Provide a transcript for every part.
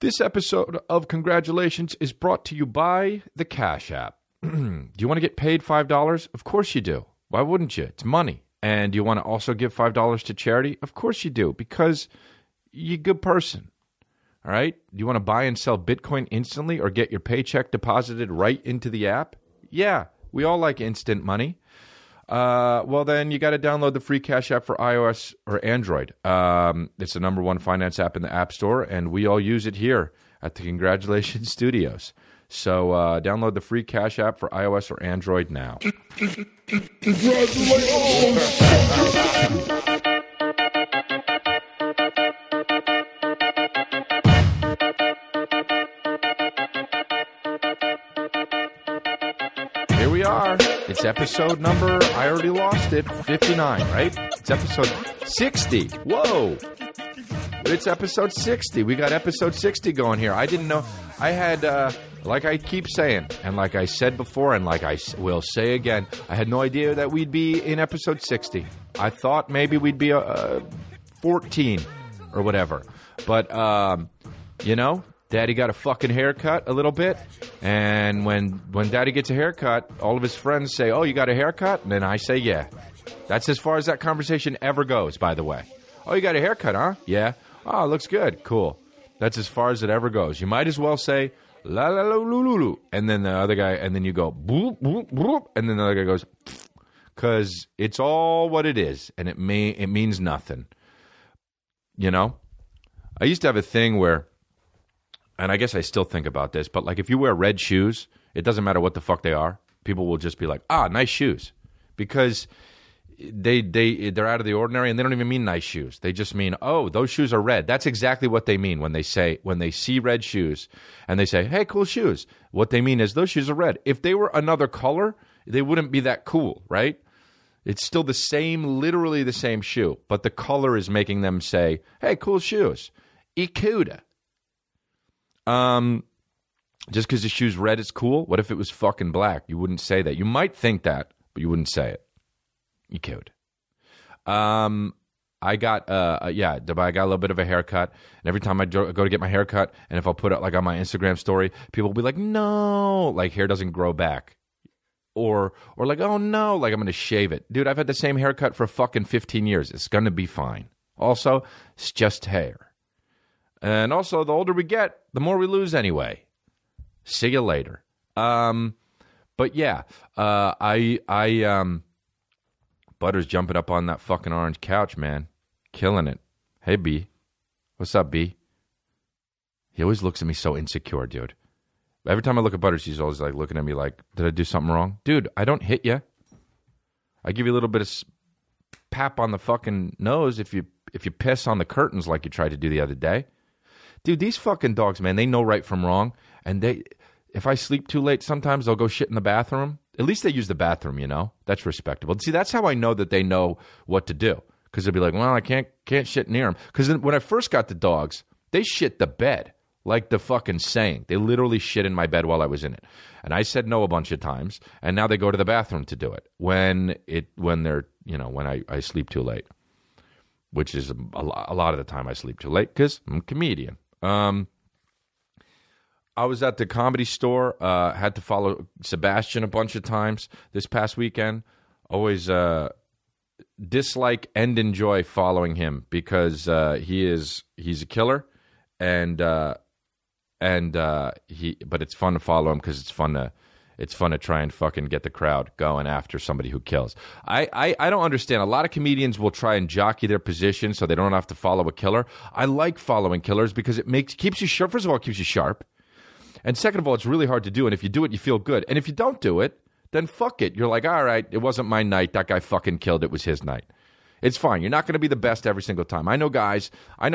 This episode of Congratulations is brought to you by the Cash App. Do you want to get paid $5? Of course you do. Why wouldn't you? It's money. And do you want to also give $5 to charity? Of course you do, because you're a good person. All right? Do you want to buy and sell Bitcoin instantly or get your paycheck deposited right into the app? Yeah, we all like instant money. Well, then you got to download the free Cash App for iOS or Android. It's the #1 finance app in the App Store, and we all use it here at the Congratulations Studios. So download the free Cash App for iOS or Android now. Here we are. It's episode number, I already lost it, 59, right? It's episode 60. Whoa. It's episode 60. We got episode 60 going here. I didn't know. I had, like I keep saying, and like I said before, and like I will say again, I had no idea that we'd be in episode 60. I thought maybe we'd be 14 or whatever. But, you know, Daddy got a fucking haircut a little bit, and when Daddy gets a haircut, all of his friends say, "Oh, you got a haircut?" And then I say, "Yeah." That's as far as that conversation ever goes, by the way. "Oh, you got a haircut, huh?" "Yeah." "Oh, looks good." "Cool." That's as far as it ever goes. You might as well say, "La la la lu lu lu," and then the other guy, and then you go, "Boop boop boop," and then the other guy goes, because it's all what it is, and it means nothing. You know, I used to have a thing where, and I guess I still think about this, but like if you wear red shoes, it doesn't matter what the fuck they are. People will just be like, "Ah, nice shoes," because they're out of the ordinary, and they don't even mean nice shoes. They just mean, "Oh, those shoes are red." That's exactly what they mean when they see red shoes and they say, "Hey, cool shoes." What they mean is those shoes are red. If they were another color, they wouldn't be that cool, right? It's still the same, literally the same shoe, but the color is making them say, "Hey, cool shoes." Cuda. Just because the shoe's red, it's cool. What if it was fucking black? You wouldn't say that. You might think that, but you wouldn't say it. You could. I got I got a little bit of a haircut, and every time I go to get my haircut, and if I'll put it like on my Instagram story, people will be like, "No, like hair doesn't grow back," or like, "Oh no, like I'm gonna shave it." Dude, I've had the same haircut for fucking 15 years. It's gonna be fine. Also, it's just hair. And also, the older we get, the more we lose anyway. See you later. But yeah, Butter's jumping up on that fucking orange couch, man. Killing it. Hey, B. What's up, B? He always looks at me so insecure, dude. Every time I look at Butters, he's always like looking at me like, "Did I do something wrong?" Dude, I don't hit you. I give you a little bit of pap on the fucking nose if you piss on the curtains like you tried to do the other day. Dude, these fucking dogs, man, they know right from wrong. And if I sleep too late, sometimes they'll go shit in the bathroom. At least they use the bathroom, you know? That's respectable. See, that's how I know that they know what to do. Because they'll be like, "Well, I can't shit near them." Because when I first got the dogs, they shit the bed. Like the fucking saying. They literally shit in my bed while I was in it. And I said no a bunch of times. And now they go to the bathroom to do it. When they're, you know, when I sleep too late. Which is a lot of the time I sleep too late because I'm a comedian. I was at the Comedy Store, had to follow Sebastian a bunch of times this past weekend. Always dislike and enjoy following him because he's a killer, but it's fun to follow him because it's fun to try and fucking get the crowd going after somebody who kills. I don't understand. A lot of comedians will try and jockey their position so they don't have to follow a killer. I like following killers because it keeps you sharp. First of all, it keeps you sharp. And second of all, it's really hard to do. And if you do it, you feel good. And if you don't do it, then fuck it. You're like, all right, it wasn't my night. That guy fucking killed. It was his night. It's fine. You're not going to be the best every single time. I know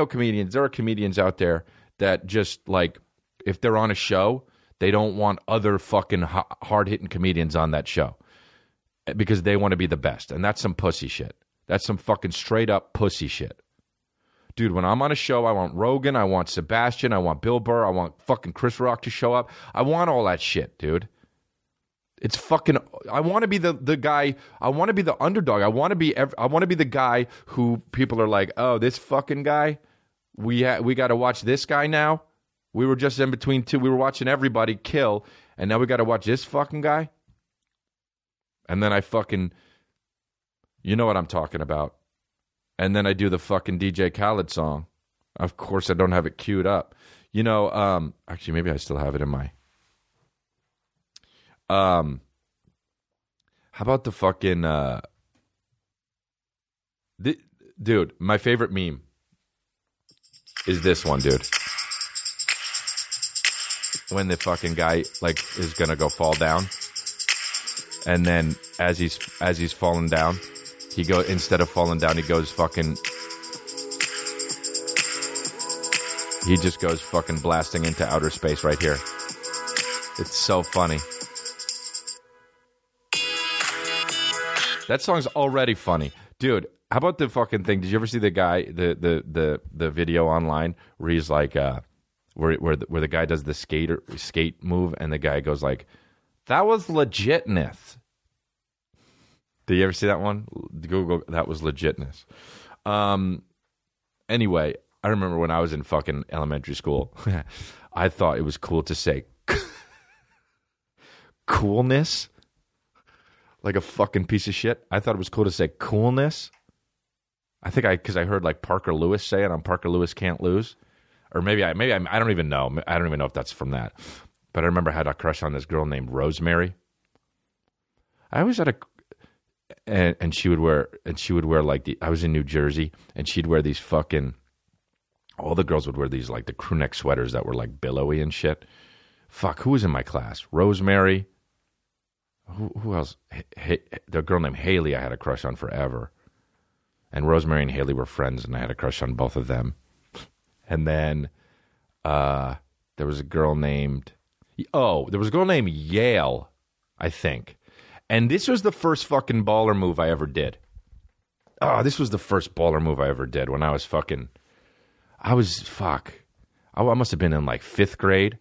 comedians. There are comedians out there that just like, if they're on a show, they don't want other fucking hard-hitting comedians on that show because they want to be the best. And that's some pussy shit. That's some fucking straight-up pussy shit. Dude, when I'm on a show, I want Rogan, I want Sebastian, I want Bill Burr, I want fucking Chris Rock to show up. I want all that shit, dude. It's fucking. I want to be the guy. I want to be the underdog. I want to be the guy who people are like, "Oh, this fucking guy. We got to watch this guy now." We were just in between two. We were watching everybody kill, and now we got to watch this fucking guy? And then I fucking... You know what I'm talking about. And then I do the fucking DJ Khaled song. Of course, I don't have it queued up. You know, actually, maybe I still have it in my... How about the fucking... dude, my favorite meme is this one, dude. When the fucking guy, like, is gonna go fall down. And then as he's falling down... He instead of falling down, he goes fucking... He just goes fucking blasting into outer space right here. It's so funny. That song's already funny. Dude, how about the fucking thing? Did you ever see the guy, the video online where he's like, where the guy does the skate move and the guy goes like, that was legitness. Did you ever see that one? Google, that was legitness. Anyway, I remember when I was in fucking elementary school, I thought it was cool to say coolness. Like a fucking piece of shit. I thought it was cool to say coolness. I think because I heard like Parker Lewis say it on Parker Lewis Can't Lose. Or maybe I don't even know. I don't even know if that's from that. But I remember I had a crush on this girl named Rosemary. I always had a... And she would wear like I was in New Jersey, and she'd wear these fucking, all the girls would wear these like the crew neck sweaters that were like billowy and shit. Fuck, who was in my class? Rosemary. Who else? The girl named Haley I had a crush on forever. And Rosemary and Haley were friends, and I had a crush on both of them. And then there was a girl named Yale, I think. And this was the first fucking baller move I ever did. Oh, this was the first baller move I ever did when I was I must have been in like 5th grade.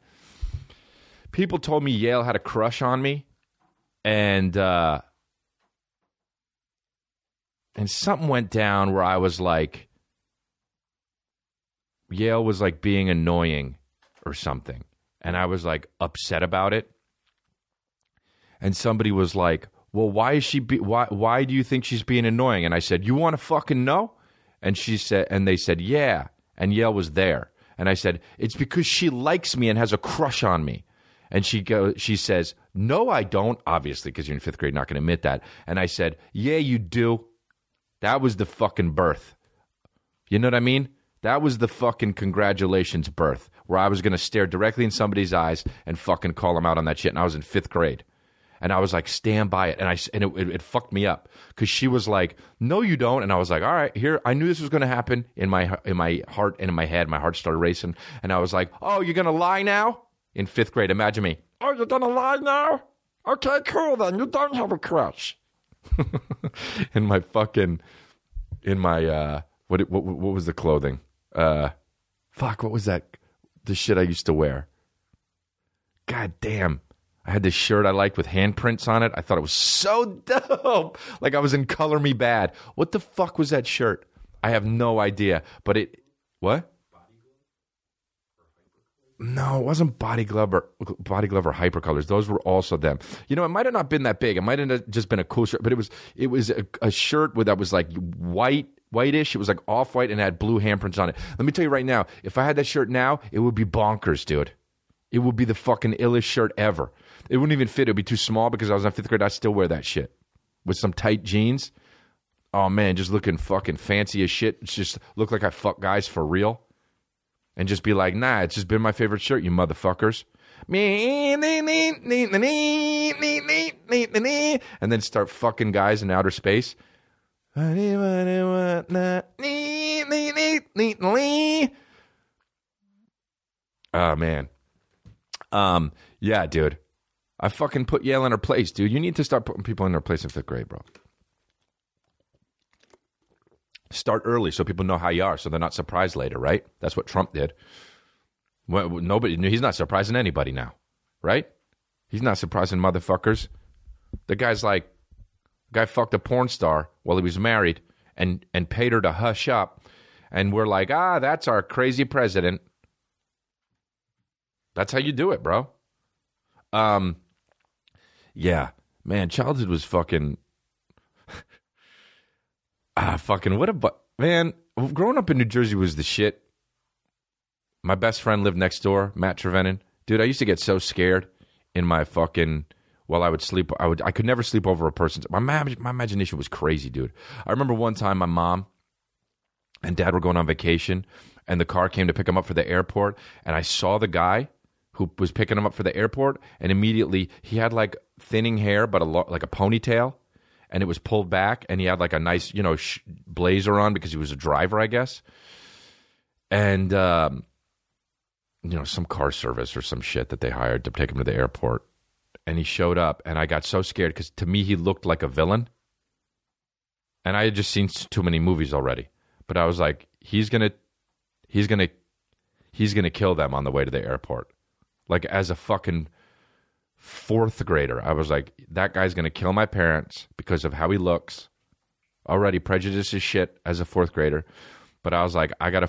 People told me Yale had a crush on me. And something went down where I was like, Yale was like being annoying or something. And I was like upset about it. And somebody was like, well, why do you think she's being annoying? And I said, you want to fucking know? And they said, yeah. And Yale was there. And I said, it's because she likes me and has a crush on me. And she says, no, I don't. Obviously, because you're in 5th grade, not going to admit that. And I said, yeah, you do. That was the fucking birth. You know what I mean? That was the fucking congratulations birth, where I was going to stare directly in somebody's eyes and fucking call them out on that shit. And I was in 5th grade. And I was like, stand by it. And it fucked me up because she was like, no, you don't. And I was like, all right, here. I knew this was going to happen in my heart and in my head. My heart started racing. And I was like, oh, you're going to lie now? In 5th grade, imagine me. Oh, you're going to lie now? Okay, cool then. You don't have a crush. What was the clothing? What was that? The shit I used to wear. God damn. I had this shirt I liked with handprints on it. I thought it was so dope. Like I was in Color Me Bad. What the fuck was that shirt? I have no idea. But what? No, it wasn't Body Glove or Hypercolors. Those were also them. You know, it might have not been that big. It might have just been a cool shirt. But it was a shirt that was like whitish. It was like off-white and had blue handprints on it. Let me tell you right now, if I had that shirt now, it would be bonkers, dude. It would be the fucking illest shirt ever. It wouldn't even fit. It would be too small because I was in 5th grade. I still wear that shit with some tight jeans. Oh, man, just looking fucking fancy as shit. It's just look like I fuck guys for real. And just be like, nah, it's just been my favorite shirt, you motherfuckers. And then start fucking guys in outer space. Oh, man. Yeah, dude. I fucking put Yale in her place, dude. You need to start putting people in their place in 5th grade, bro. Start early so people know how you are, so they're not surprised later, right? That's what Trump did. He's not surprising anybody now, right? He's not surprising motherfuckers. The guy fucked a porn star while he was married and paid her to hush up, and we're like, that's our crazy president. That's how you do it, bro. Yeah, man, childhood was fucking man, growing up in New Jersey was the shit. My best friend lived next door, Matt Trevenin. Dude, I used to get so scared in my fucking, while I would sleep, I could never sleep over a person's, my imagination was crazy, dude. I remember one time my mom and dad were going on vacation, and the car came to pick him up for the airport, and I saw the guy who was picking him up for the airport, and immediately he had like thinning hair, but like a ponytail, and it was pulled back, and he had like a nice, blazer on because he was a driver, I guess. And, some car service or some shit that they hired to take him to the airport. And he showed up, and I got so scared because to me he looked like a villain. And I had just seen too many movies already. But I was like, he's gonna kill them on the way to the airport. Like, as a fucking fourth grader, I was like, that guy's gonna kill my parents because of how he looks. Already prejudice is shit as a fourth grader. But I was like, I gotta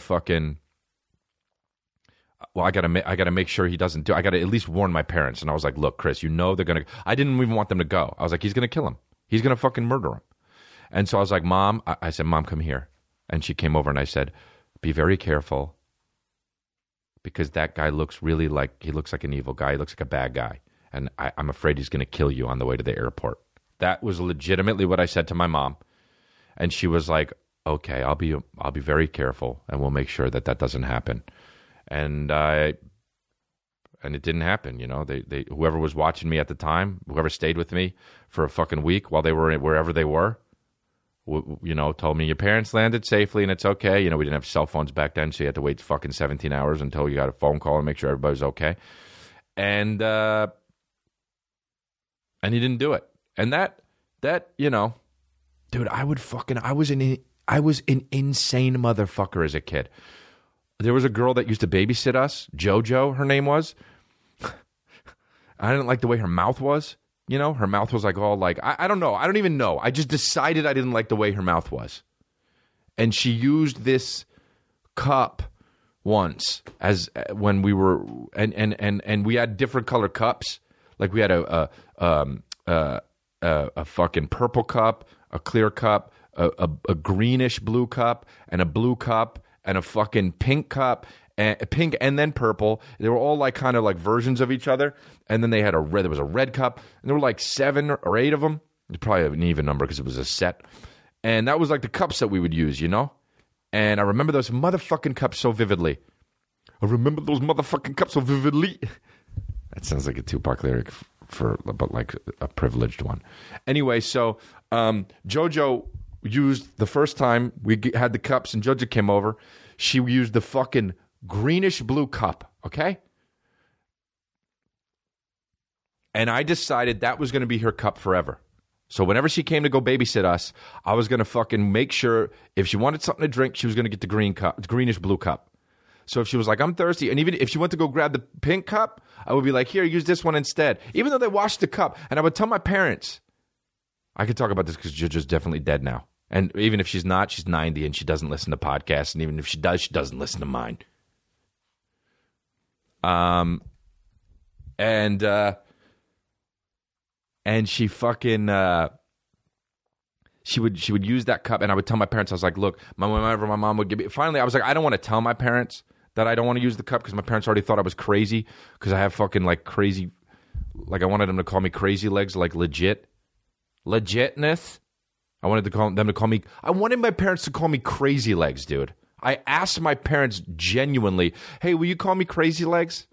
make sure he doesn't do. I gotta at least warn my parents. And I was like, look, Chris, they're gonna. I didn't even want them to go. I was like, he's gonna kill him. He's gonna fucking murder him. And so I was like, Mom, I said, Mom, come here. And she came over, and I said, be very careful, because that guy looks really like, he looks like an evil guy. He looks like a bad guy. And I'm afraid he's gonna kill you on the way to the airport. That was legitimately what I said to my mom. And she was like, okay, I'll be very careful, and we'll make sure that doesn't happen. And it didn't happen. They whoever was watching me at the time, whoever stayed with me for a fucking week while they were wherever they were, told me your parents landed safely and it's okay. We didn't have cell phones back then, so you had to wait fucking 17 hours until you got a phone call and make sure everybody was okay. And he didn't do it. And that dude, I was an insane motherfucker as a kid. There was a girl that used to babysit us, Jojo, her name was. I didn't like the way her mouth was. Her mouth was like all like, I don't know. I don't even know. I just decided I didn't like the way her mouth was. And she used this cup once as when we were, and we had different color cups. Like we had a fucking purple cup, a clear cup, a greenish blue cup, and a blue cup, and a fucking pink cup, pink and then purple. They were all like kind of like versions of each other. And then they had there was a red cup, and there were like 7 or 8 of them. Probably an even number because it was a set. And that was like the cups that we would use, And I remember those motherfucking cups so vividly. I remember those motherfucking cups so vividly. That sounds like a Tupac lyric but like a privileged one. Anyway, so Jojo used the first time we had the cups and Jojo came over, she used the fucking greenish blue cup, okay? And I decided that was going to be her cup forever. So whenever she came to go babysit us, I was going to fucking make sure if she wanted something to drink, she was going to get the greenish blue cup. So if she was like, I'm thirsty, and even if she went to go grab the pink cup, I would be like, here, use this one instead. Even though they washed the cup. And I would tell my parents, I could talk about this because Jojo's definitely dead now. And even if she's not, she's 90 and she doesn't listen to podcasts. And even if she does, she doesn't listen to mine. And she fucking, she would use that cup, and I would tell my parents, I was like, look, whenever my mom would give me, finally I was like, I don't want to tell my parents that I don't want to use the cup because my parents already thought I was crazy because I have fucking like crazy, like I wanted them to call me crazy legs, like legitness. I wanted I wanted my parents to call me crazy legs, dude. I asked my parents genuinely, hey, will you call me crazy legs?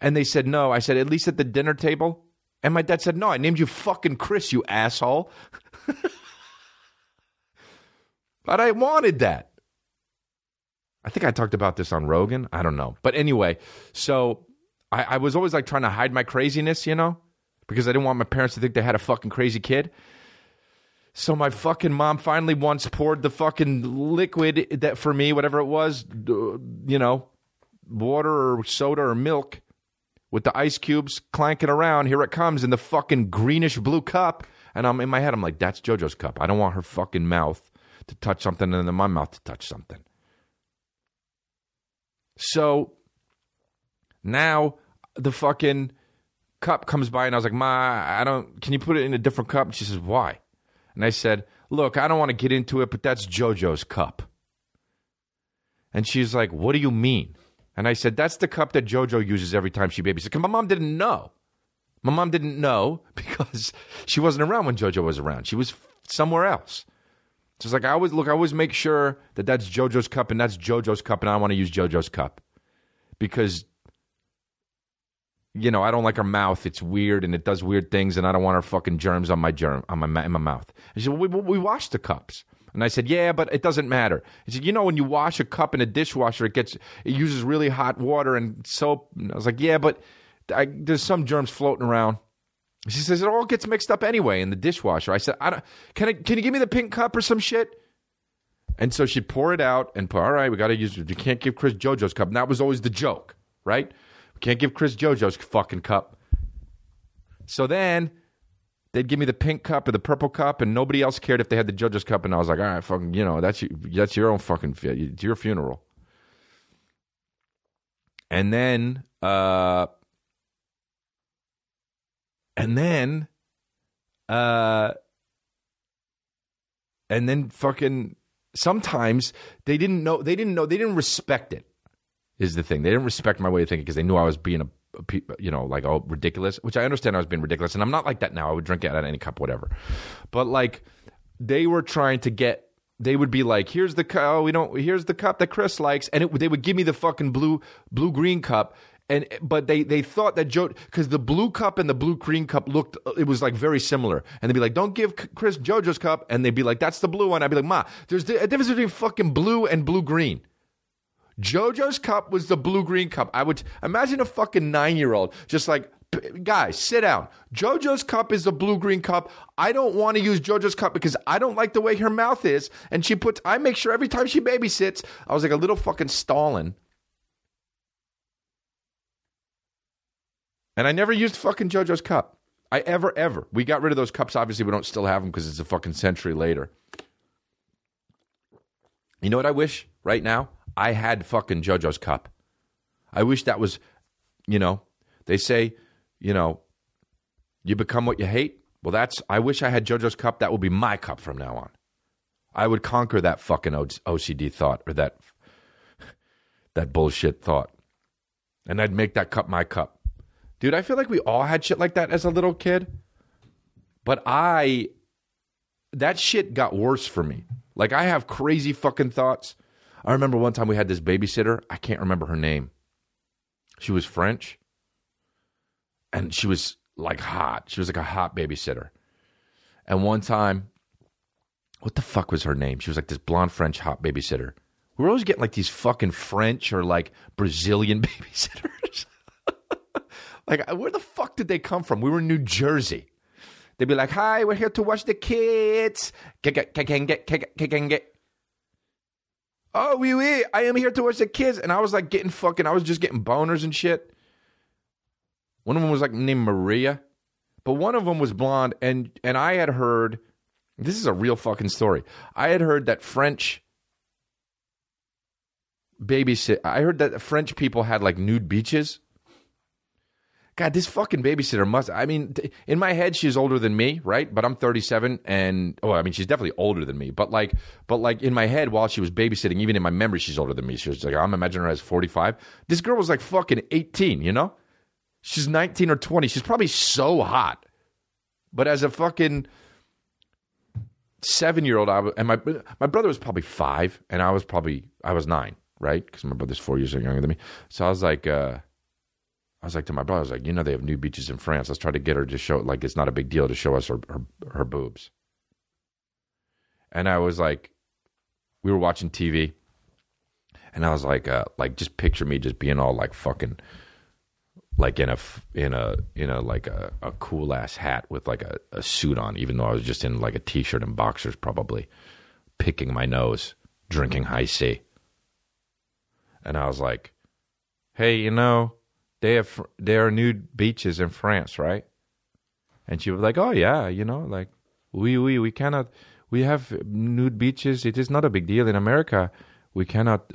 And they said no. I said, at least at the dinner table. And my dad said, no, I named you fucking Chris, you asshole. But I wanted that. I think I talked about this on Rogan. I don't know. But anyway, so I was always like trying to hide my craziness, because I didn't want my parents to think they had a fucking crazy kid. So my fucking mom finally once poured the fucking liquid that for me, whatever it was, water or soda or milk, with the ice cubes clanking around. Here it comes in the fucking greenish blue cup. And I'm in my head, I'm like, that's JoJo's cup. I don't want her fucking mouth to touch something and then my mouth to touch something. So Now the fucking cup comes by, and I was like, Ma, can you put it in a different cup? And she says, why? And I said, look, I don't want to get into it, but that's Jojo's cup. And she's like, what do you mean? And I said, that's the cup that Jojo uses every time she babysits. Because my mom didn't know. My mom didn't know because she wasn't around when Jojo was around. She was somewhere else. So it's like, I always make sure that that's Jojo's cup and that's Jojo's cup, and I want to use Jojo's cup. Because, I don't like her mouth. It's weird and it does weird things, and I don't want her fucking germs in my mouth. And she said, well, we wash the cups. And I said, yeah, but it doesn't matter. He said, when you wash a cup in a dishwasher, it uses really hot water and soap. And I was like, yeah, but there's some germs floating around. She says, it all gets mixed up anyway in the dishwasher. I said, can you give me the pink cup or some shit? And so she'd pour it out and all right, we got to use it. You can't give Chris Jojo's cup. And that was always the joke, right? We can't give Chris Jojo's fucking cup. So then they'd give me the pink cup or the purple cup, and nobody else cared if they had the Jojo's cup. And I was like, all right, fucking, that's your own fucking, it's your funeral. And then, fucking sometimes they didn't respect it, is the thing. They didn't respect my way of thinking because they knew I was being ridiculous, which I understand I was being ridiculous, and I'm not like that now. I would drink it out of any cup, whatever. But like, they were trying to they would be like, here's the cup, here's the cup that Chris likes, and they would give me the fucking blue-green cup. But they thought that because the blue cup and the blue-green cup it was like very similar. And they'd be like, don't give Chris Jojo's cup. And they'd be like, that's the blue one. I'd be like, Ma, there's a difference between fucking blue and blue-green. Jojo's cup was the blue-green cup. I would imagine a fucking 9-year-old just like, guys, sit down. Jojo's cup is the blue-green cup. I don't want to use Jojo's cup because I don't like the way her mouth is. And I make sure every time she babysits, I was like a little fucking Stalin. And I never used fucking Jojo's cup. Ever. We got rid of those cups. Obviously, we don't still have them because it's a fucking century later. You know what I wish right now? I had fucking Jojo's cup. I wish that was, they say, you become what you hate. Well, I wish I had Jojo's cup. That will be my cup from now on. I would conquer that fucking OCD thought or that bullshit thought. And I'd make that cup my cup. Dude, I feel like we all had shit like that as a little kid. But that shit got worse for me. Like, I have crazy fucking thoughts. I remember one time we had this babysitter. I can't remember her name. She was French. And she was like hot. She was like a hot babysitter. And one time, what the fuck was her name? She was like this blonde French hot babysitter. We were always getting like these fucking French or like Brazilian babysitters. Like, where the fuck did they come from? We were in New Jersey. They'd be like, hi, we're here to watch the kids. Oh, oui, I am here to watch the kids. And I was like I was just getting boners and shit. One of them was like named Maria. But one of them was blonde. And I had heard, this is a real fucking story. I had heard that French people had like nude beaches. God, this fucking babysitter in my head, she's older than me, right? But I'm 37 she's definitely older than me. But in my head, while she was babysitting, even in my memory, she's older than me. She was like, I'm imagining her as 45. This girl was like fucking 18, She's 19 or 20. She's probably so hot. But as a fucking 7-year-old, and my brother was probably 5, and I was 9, right? Because my brother's 4 years younger than me. So I was like to my brother, I was like, they have nude beaches in France. Let's try to get her to show, like, it's not a big deal to show us her boobs. And I was like, we were watching TV, and I was like, just picture me just being all like fucking, like in a like a cool ass hat with like a suit on, even though I was just in like a t-shirt and boxers, probably picking my nose, drinking high C. And I was like, hey, there are nude beaches in France, right? And she was like, oh yeah, like we have nude beaches. It is not a big deal in America. we cannot,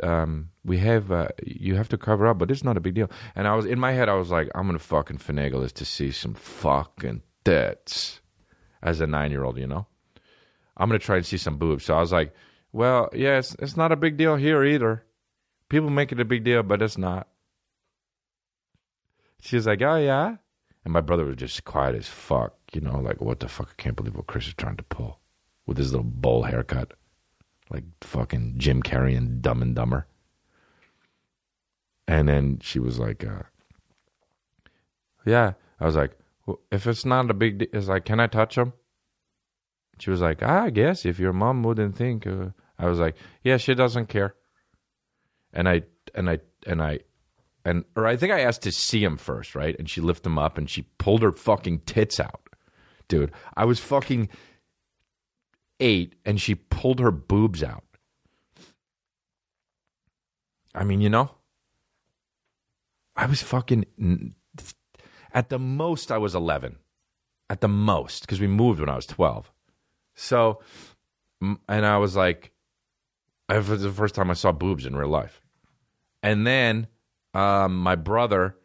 you have to cover up, but it's not a big deal. And I was, in my head, I was like, I'm going to fucking finagle this to see some fucking tits as a 9-year-old, you know? I'm going to try and see some boobs. So I was like, well, yeah, it's not a big deal here either. People make it a big deal, but it's not. She was like, oh, yeah? And my brother was just quiet as fuck, you know, like, what the fuck? I can't believe what Chris is trying to pull with his little bowl haircut. Like fucking Jim Carrey and Dumb and Dumber. And then she was like, yeah. I was like, well, if it's not a big deal, it's like, can I touch him? She was like, I guess if your mom wouldn't think. I was like, yeah, she doesn't care. Or I think I asked to see him first, right? And she lifted him up and she pulled her fucking tits out. Dude, I was fucking 8 and she pulled her boobs out. I mean, you know, I was fucking, at the most I was 11. At the most, because we moved when I was 12. So, and I was like, it was the first time I saw boobs in real life. And then my brother,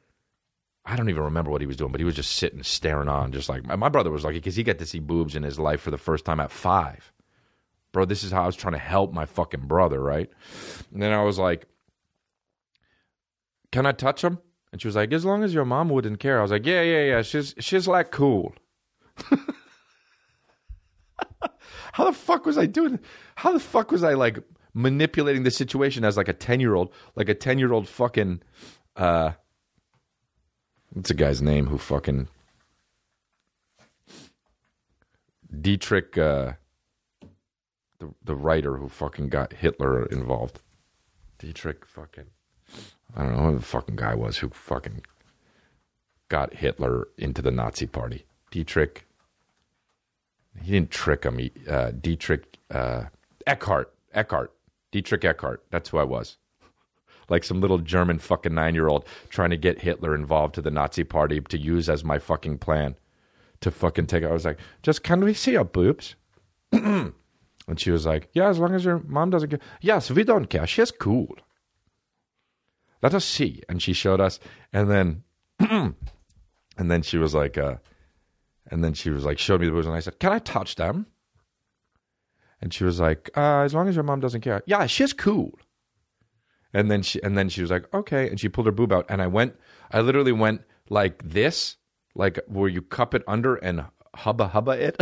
I don't even remember what he was doing, but he was just sitting, staring on, just like, my brother was lucky because he got to see boobs in his life for the first time at 5. Bro, this is how I was trying to help my fucking brother, right? And then I was like, can I touch him? And she was like, as long as your mom wouldn't care. I was like, yeah. She's like cool. How the fuck was I doing? How the fuck was I like manipulating the situation as like a 10-year-old, like a 10-year-old fucking, what's the guy's name who fucking, Dietrich, the writer who fucking got Hitler involved. Dietrich fucking, I don't know who the fucking guy was who fucking got Hitler into the Nazi party. Dietrich, he didn't trick him. Dietrich Eckhart. Dietrich Eckhart. That's who I was. Like some little German fucking 9-year-old trying to get Hitler involved to the Nazi party to use as my fucking plan to fucking take it. I was like, just can we see your boobs? And she was like, yeah, as long as your mom doesn't care. Yes, we don't care. She's cool. Let us see. And she showed us. And then, and then she was like, showed me the boobs. And I said, can I touch them? And she was like, as long as your mom doesn't care. Yeah, she's cool. And then she was like, okay. And she pulled her boob out. And I literally went like this, like where you cup it under and hubba it.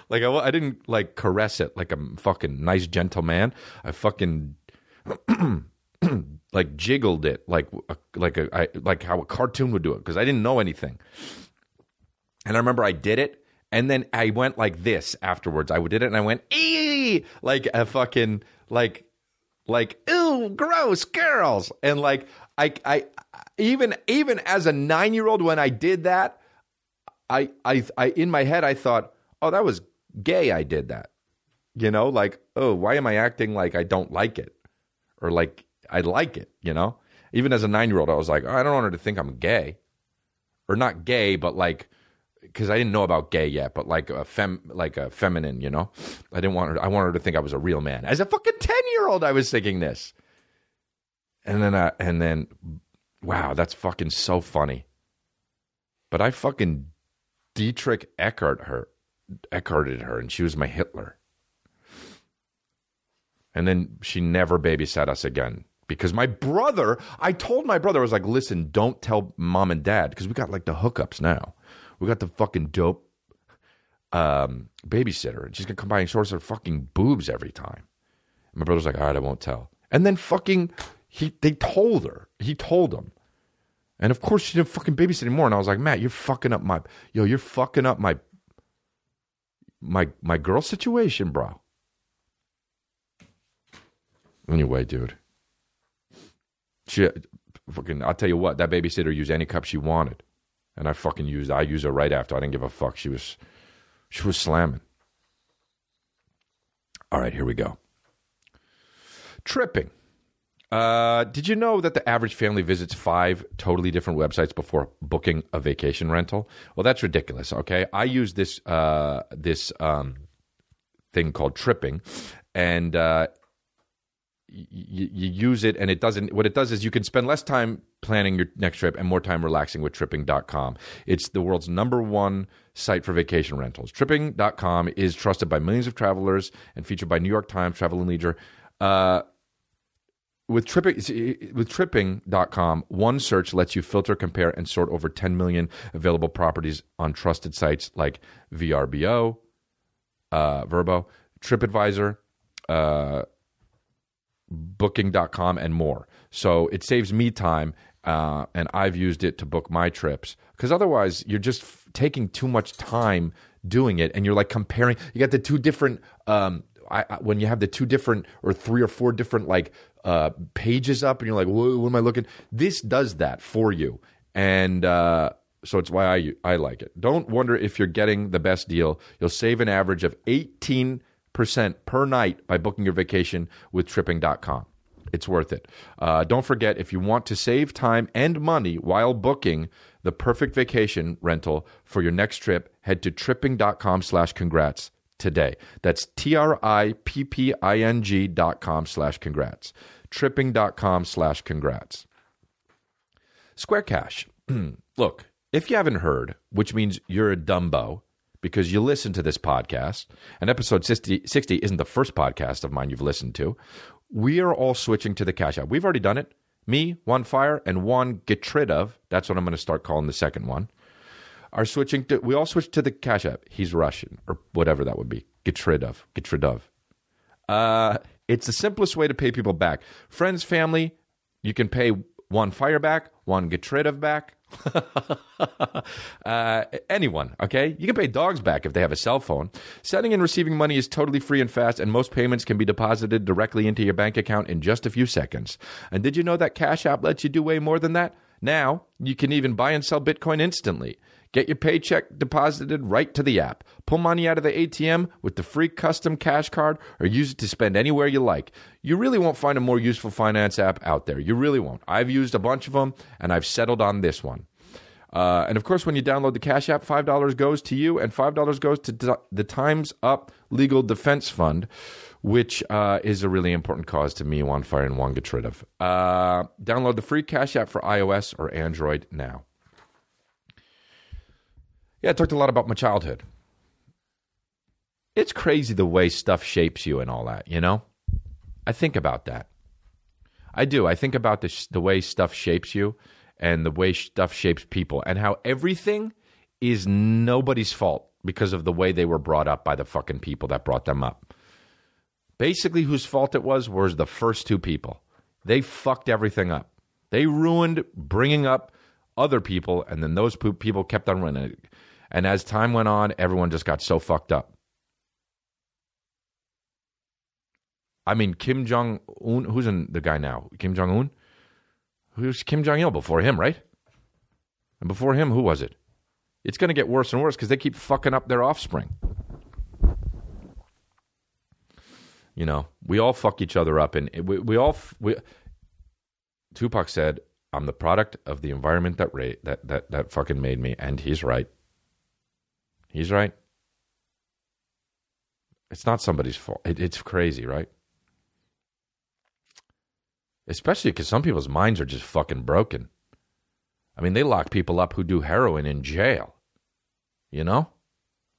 Like I didn't like caress it like a fucking nice gentleman. I fucking like jiggled it like how a cartoon would do it because I didn't know anything. And I remember I did it, and then I went like this afterwards. I did it, and I went ee like a fucking like ew, gross girls. And like I even as a 9-year-old when I did that, I in my head I thought, oh, that was gay. I did that, you know, like, oh, why am I acting like I don't like it or like I like it, you know? Even as a 9-year-old, I was like, oh, I don't want her to think I'm gay, or not gay, but like, because I didn't know about gay yet, but like a feminine, you know? I wanted her to think I was a real man. As a fucking 10-year-old, I was thinking this. And then, wow, that's fucking so funny. But I fucking Dietrich Eckhart her, and she was my Hitler. And then she never babysat us again. Because I told my brother, I was like, listen, don't tell mom and dad, because we got like the hookups now. We got the fucking dope babysitter, and she's going to come by and show us her fucking boobs every time. And my brother's like, all right, I won't tell. And then fucking, they told her. He told them. And of course, she didn't fucking babysit anymore. And I was like, Matt, you're fucking up my girl situation, bro. Anyway, dude. I'll tell you what, that babysitter used any cup she wanted. And I used her right after. I didn't give a fuck. She was slamming. All right, here we go. Tripping. Did you know that the average family visits 5 totally different websites before booking a vacation rental? Well, that's ridiculous, okay? I use this thing called Tripping, and you use it, and it doesn't. What it does is you can spend less time planning your next trip and more time relaxing with Tripping.com. It's the world's #1 site for vacation rentals. Tripping.com is trusted by millions of travelers and featured by New York Times, Travel and Leisure. With Tripping.com, one search lets you filter, compare, and sort over 10 million available properties on trusted sites like VRBO, Vrbo, TripAdvisor, Booking.com, and more. So it saves me time, and I've used it to book my trips. Because otherwise, you're just taking too much time doing it, and you're like comparing. You got the two different, when you have the two different or 3 or 4 different pages up, and you're like, what am I looking? This does that for you. And so it's why I like it. Don't wonder if you're getting the best deal. You'll save an average of 18% per night by booking your vacation with Tripping.com. It's worth it. Don't forget, if you want to save time and money while booking the perfect vacation rental for your next trip, head to Tripping.com/congrats today. That's TRIPPING.com/congrats. Tripping.com/congrats. Square Cash. Look, if you haven't heard, which means you're a dumbo, because you listen to this podcast, and episode 60 isn't the first podcast of mine you've listened to, we are all switching to the Cash App. We've already done it. Me, Juan Fire, and Juan Get Rid Of, that's what I'm going to start calling the second one, are switching to, we all switched to the Cash App. He's Russian, or whatever that would be. Get rid of. It's the simplest way to pay people back. Friends, family, you can pay Juan Fire back, Juan Get Rid Of back. Anyone, okay? You can pay dogs back if they have a cell phone. Sending and receiving money is totally free and fast, and most payments can be deposited directly into your bank account in just a few seconds. And did you know that Cash App lets you do way more than that? Now, you can even buy and sell Bitcoin instantly. Get your paycheck deposited right to the app. Pull money out of the ATM with the free custom cash card, or use it to spend anywhere you like. You really won't find a more useful finance app out there. You really won't. I've used a bunch of them, and I've settled on this one. And of course, when you download the Cash App, $5 goes to you, and $5 goes to the Time's Up Legal Defense Fund, which is a really important cause to me, Juan Fire, and Juan Get Rid Of. Download the free Cash App for iOS or Android now. Yeah, I talked a lot about my childhood. It's crazy the way stuff shapes you and all that, you know? I think about that. I do. I think about the way stuff shapes you and the way stuff shapes people, and how everything is nobody's fault because of the way they were brought up by the fucking people that brought them up. Basically, whose fault it was the first two people. They fucked everything up. They ruined bringing up other people, and then those people kept on running it. And as time went on, everyone just got so fucked up. I mean, Kim Jong-un, who's the guy now? Kim Jong-un? Who's Kim Jong-il before him, right? And before him, who was it? It's going to get worse and worse because they keep fucking up their offspring. You know, we all fuck each other up, and Tupac said, "I'm the product of the environment that fucking made me," and he's right. He's right. It's not somebody's fault. It's crazy, right? Especially because some people's minds are just fucking broken. I mean, they lock people up who do heroin in jail. You know?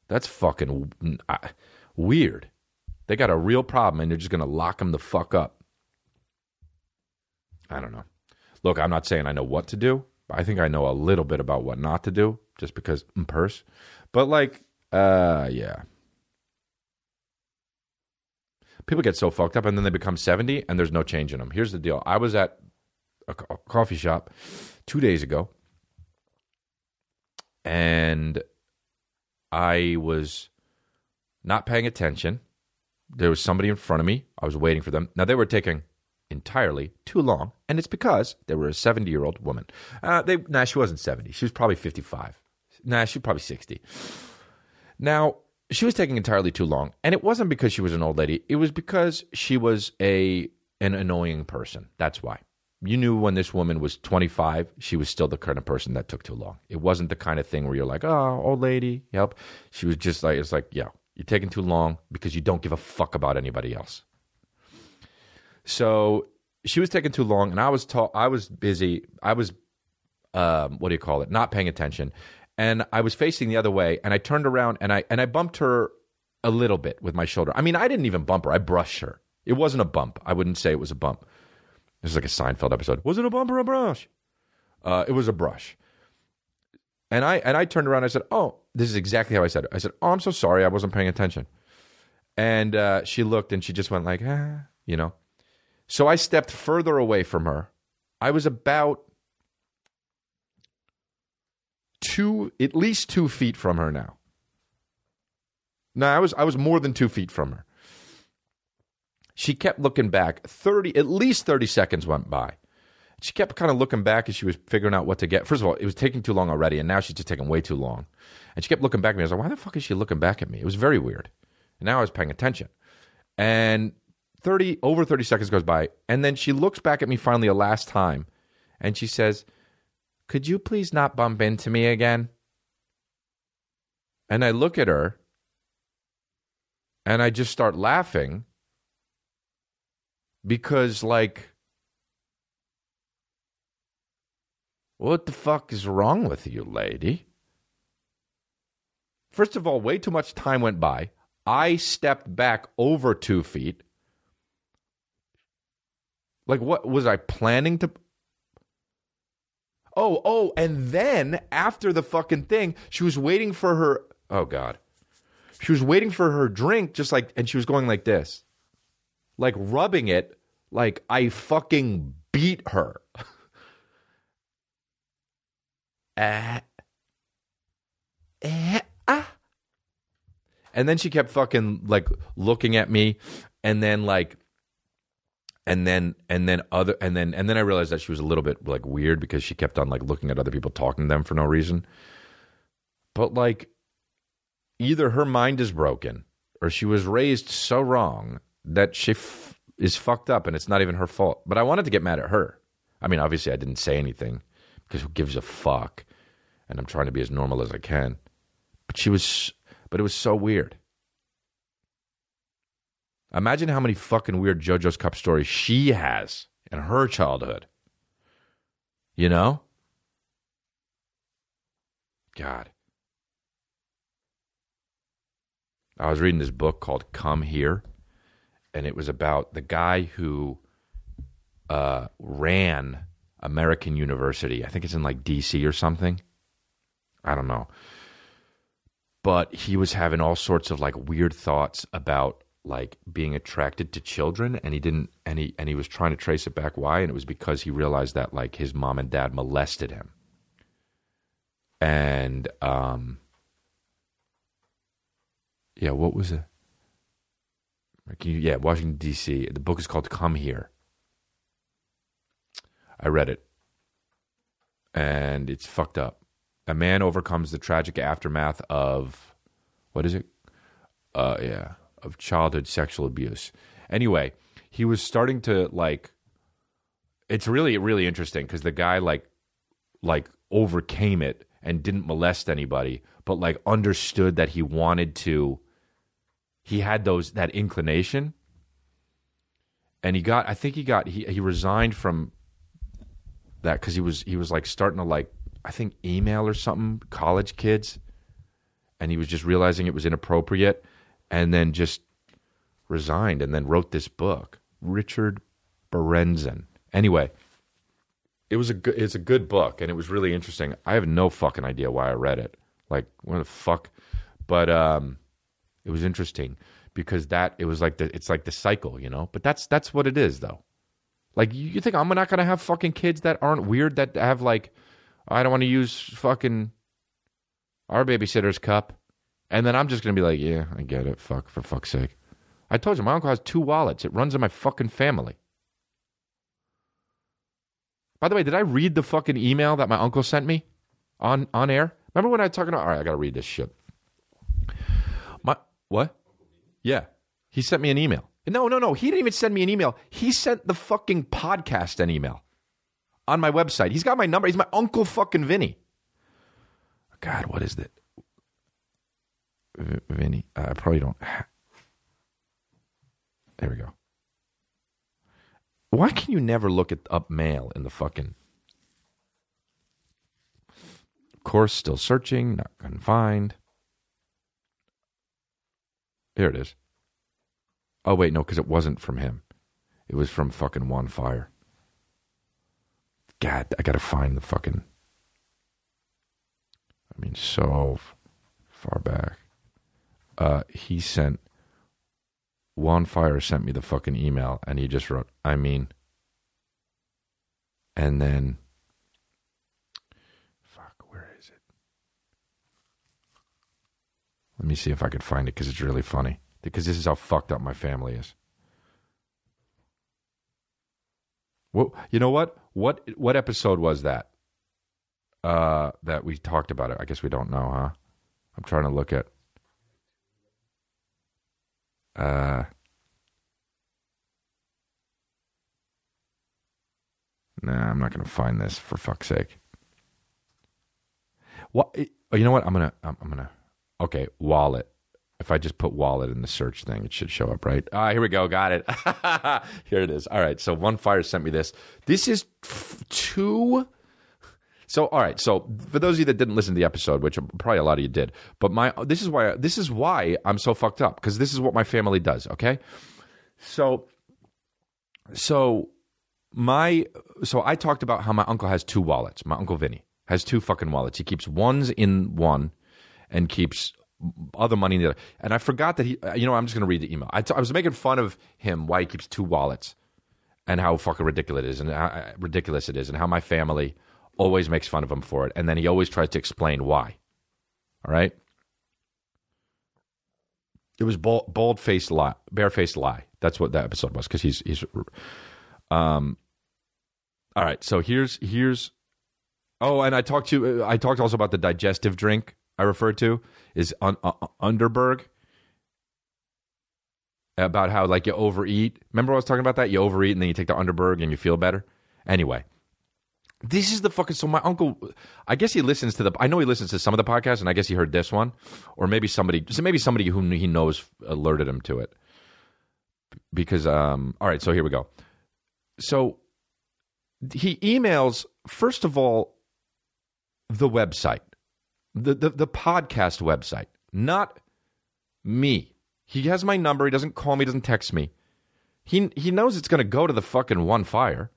That's fucking weird. They got a real problem, and they're just going to lock them the fuck up. I don't know. Look, I'm not saying I know what to do. I think I know a little bit about what not to do, just because I'm purse. But yeah. People get so fucked up, and then they become 70, and there's no change in them. Here's the deal. I was at a coffee shop 2 days ago, and I was not paying attention. There was somebody in front of me. I was waiting for them. Now, they were taking entirely too long, and it's because they were a 70-year-old woman. She wasn't 70. She was probably 55. She was probably 60. Now, she was taking entirely too long, and it wasn't because she was an old lady. It was because she was an annoying person. That's why. You knew when this woman was 25, she was still the kind of person that took too long. It wasn't the kind of thing where you're like, oh, old lady, help. She was just like, it's like, yeah, You're taking too long because you don't give a fuck about anybody else. So she was taking too long, and I was busy. I was, not paying attention. And I was facing the other way, and I turned around, and I bumped her a little bit with my shoulder. I mean, I didn't even bump her. I brushed her. It wasn't a bump. I wouldn't say it was a bump. This is like a Seinfeld episode. Was it a bump or a brush? It was a brush. And I turned around and I said, oh, this is exactly how I said it. I said, oh, I'm so sorry. I wasn't paying attention. And she looked and she just went like, you know. So I stepped further away from her. I was about at least 2 feet from her now. No, I was more than 2 feet from her. She kept looking back. At least 30 seconds went by. She kept kind of looking back as she was figuring out what to get. First of all, it was taking too long already, and now she's just taking way too long. And she kept looking back at me. I was like, why the fuck is she looking back at me? It was very weird. And now I was paying attention. And over 30 seconds goes by, and then she looks back at me finally a last time, and she says, could you please not bump into me again? And I look at her, and I just start laughing because, like, what the fuck is wrong with you, lady? First of all, way too much time went by. I stepped back over 2 feet. Like, what was I planning to? Oh, and then after the fucking thing, she was waiting for her. Oh, God. She was waiting for her drink, just like, and she was going like this, like rubbing it like I fucking beat her. And then she kept fucking like looking at me, and then like, and then I realized that she was a little bit like weird because she kept on like looking at other people talking to them for no reason. But like, either her mind is broken or she was raised so wrong that she is fucked up and it's not even her fault. But I wanted to get mad at her. I mean, obviously I didn't say anything because who gives a fuck? And I'm trying to be as normal as I can. But it was so weird. Imagine how many fucking weird JoJo's Cup stories she has in her childhood. You know? God. I was reading this book called Come Here, and it was about the guy who ran American University. I think it's in like D.C. or something. I don't know. But he was having all sorts of like weird thoughts about like being attracted to children, and he was trying to trace it back why, and it was because he realized that like his mom and dad molested him. And yeah, what was it? Washington, D.C. The book is called Come Here. I read it. And it's fucked up. A man overcomes the tragic aftermath of, what is it? Of childhood sexual abuse. Anyway, he was starting to like, it's really, really interesting because the guy like overcame it and didn't molest anybody, but like understood that he wanted to, he had that inclination. And he resigned from that because he was like starting to like, I think email or something, college kids. And he was just realizing it was inappropriate and then just resigned and then wrote this book, Richard Berenson. Anyway, it's a good book and it was really interesting. I have no fucking idea why I read it. Like, what the fuck? But it was interesting because it's like the cycle, you know? But that's what it is though. Like, you think I'm not going to have fucking kids that aren't weird, that have like, I don't want to use fucking our babysitter's cup. And then I'm just going to be like, yeah, I get it. Fuck, for fuck's sake. I told you, my uncle has 2 wallets. It runs in my fucking family. By the way, did I read the fucking email that my uncle sent me on air? Remember when I was talking about, all right, I got to read this shit. What? Yeah. He sent me an email. No. He didn't even send me an email. He sent the fucking podcast an email on my website. He's got my number. He's my Uncle fucking Vinnie. God, what is it? Vinnie. I probably don't. There we go. Why can you never look up mail in the fucking... Of course, still searching, not gonna find. Here it is. Oh, wait, no, because it wasn't from him. It was from fucking One Fire. God, I gotta find the fucking... I mean, so far back. He sent... One Fire sent me the fucking email, and he just wrote, I mean... And then... Fuck, where is it? Let me see if I could find it, because it's really funny. Because this is how fucked up my family is. Well, you know what? What episode was that? That we talked about it. I guess we don't know, huh? I'm trying to look at. Nah, I'm not going to find this, for fuck's sake. What? You know what? I'm gonna. Okay, wallet. If I just put wallet in the search thing, it should show up, right? Here we go. Got it. Here it is. All right. So One Fire sent me this. This is two. So, all right. So for those of you that didn't listen to the episode, which probably a lot of you did, but this is why I'm so fucked up, because this is what my family does. Okay. So I talked about how my uncle has two wallets. My uncle Vinnie has two fucking wallets. He keeps ones in one and keeps other money in the other. And I forgot that I'm just going to read the email. I was making fun of him why he keeps two wallets and how fucking ridiculous it is and how my family always makes fun of him for it. And then he always tries to explain why. All right? It was barefaced lie. That's what that episode was, because he's all right, so here's oh, and I talked also about the digestive drink I referred to is Underberg, about how like you overeat. Remember I was talking about that? You overeat and then you take the Underberg and you feel better. Anyway, this is the fucking... So my uncle, I guess he listens to I know he listens to some of the podcasts, and I guess he heard this one, or maybe somebody who he knows alerted him to it. Because all right, so here we go. So he emails, first of all, the website. The podcast website, not me. He has my number. He doesn't call me. Doesn't text me. He knows it's going to go to the fucking One Fire.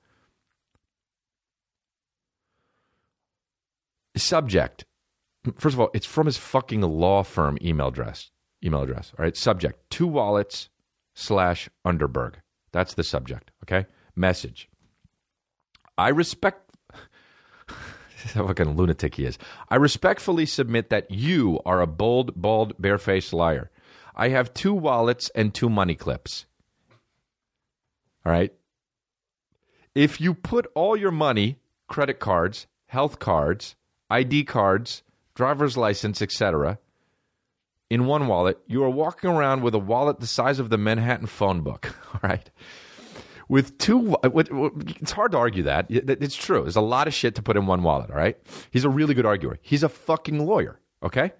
Subject. First of all, it's from his fucking law firm email address. All right. Subject: 2 wallets / Underberg. That's the subject. Okay. Message: I respect. How fucking lunatic he is. I respectfully submit that you are a bold, barefaced liar. I have 2 wallets and 2 money clips. All right? If you put all your money, credit cards, health cards, ID cards, driver's license, etc., in one wallet, you are walking around with a wallet the size of the Manhattan phone book. All right? With 2, it's hard to argue that. It's true. There's a lot of shit to put in one wallet, all right? He's a really good arguer. He's a fucking lawyer, okay?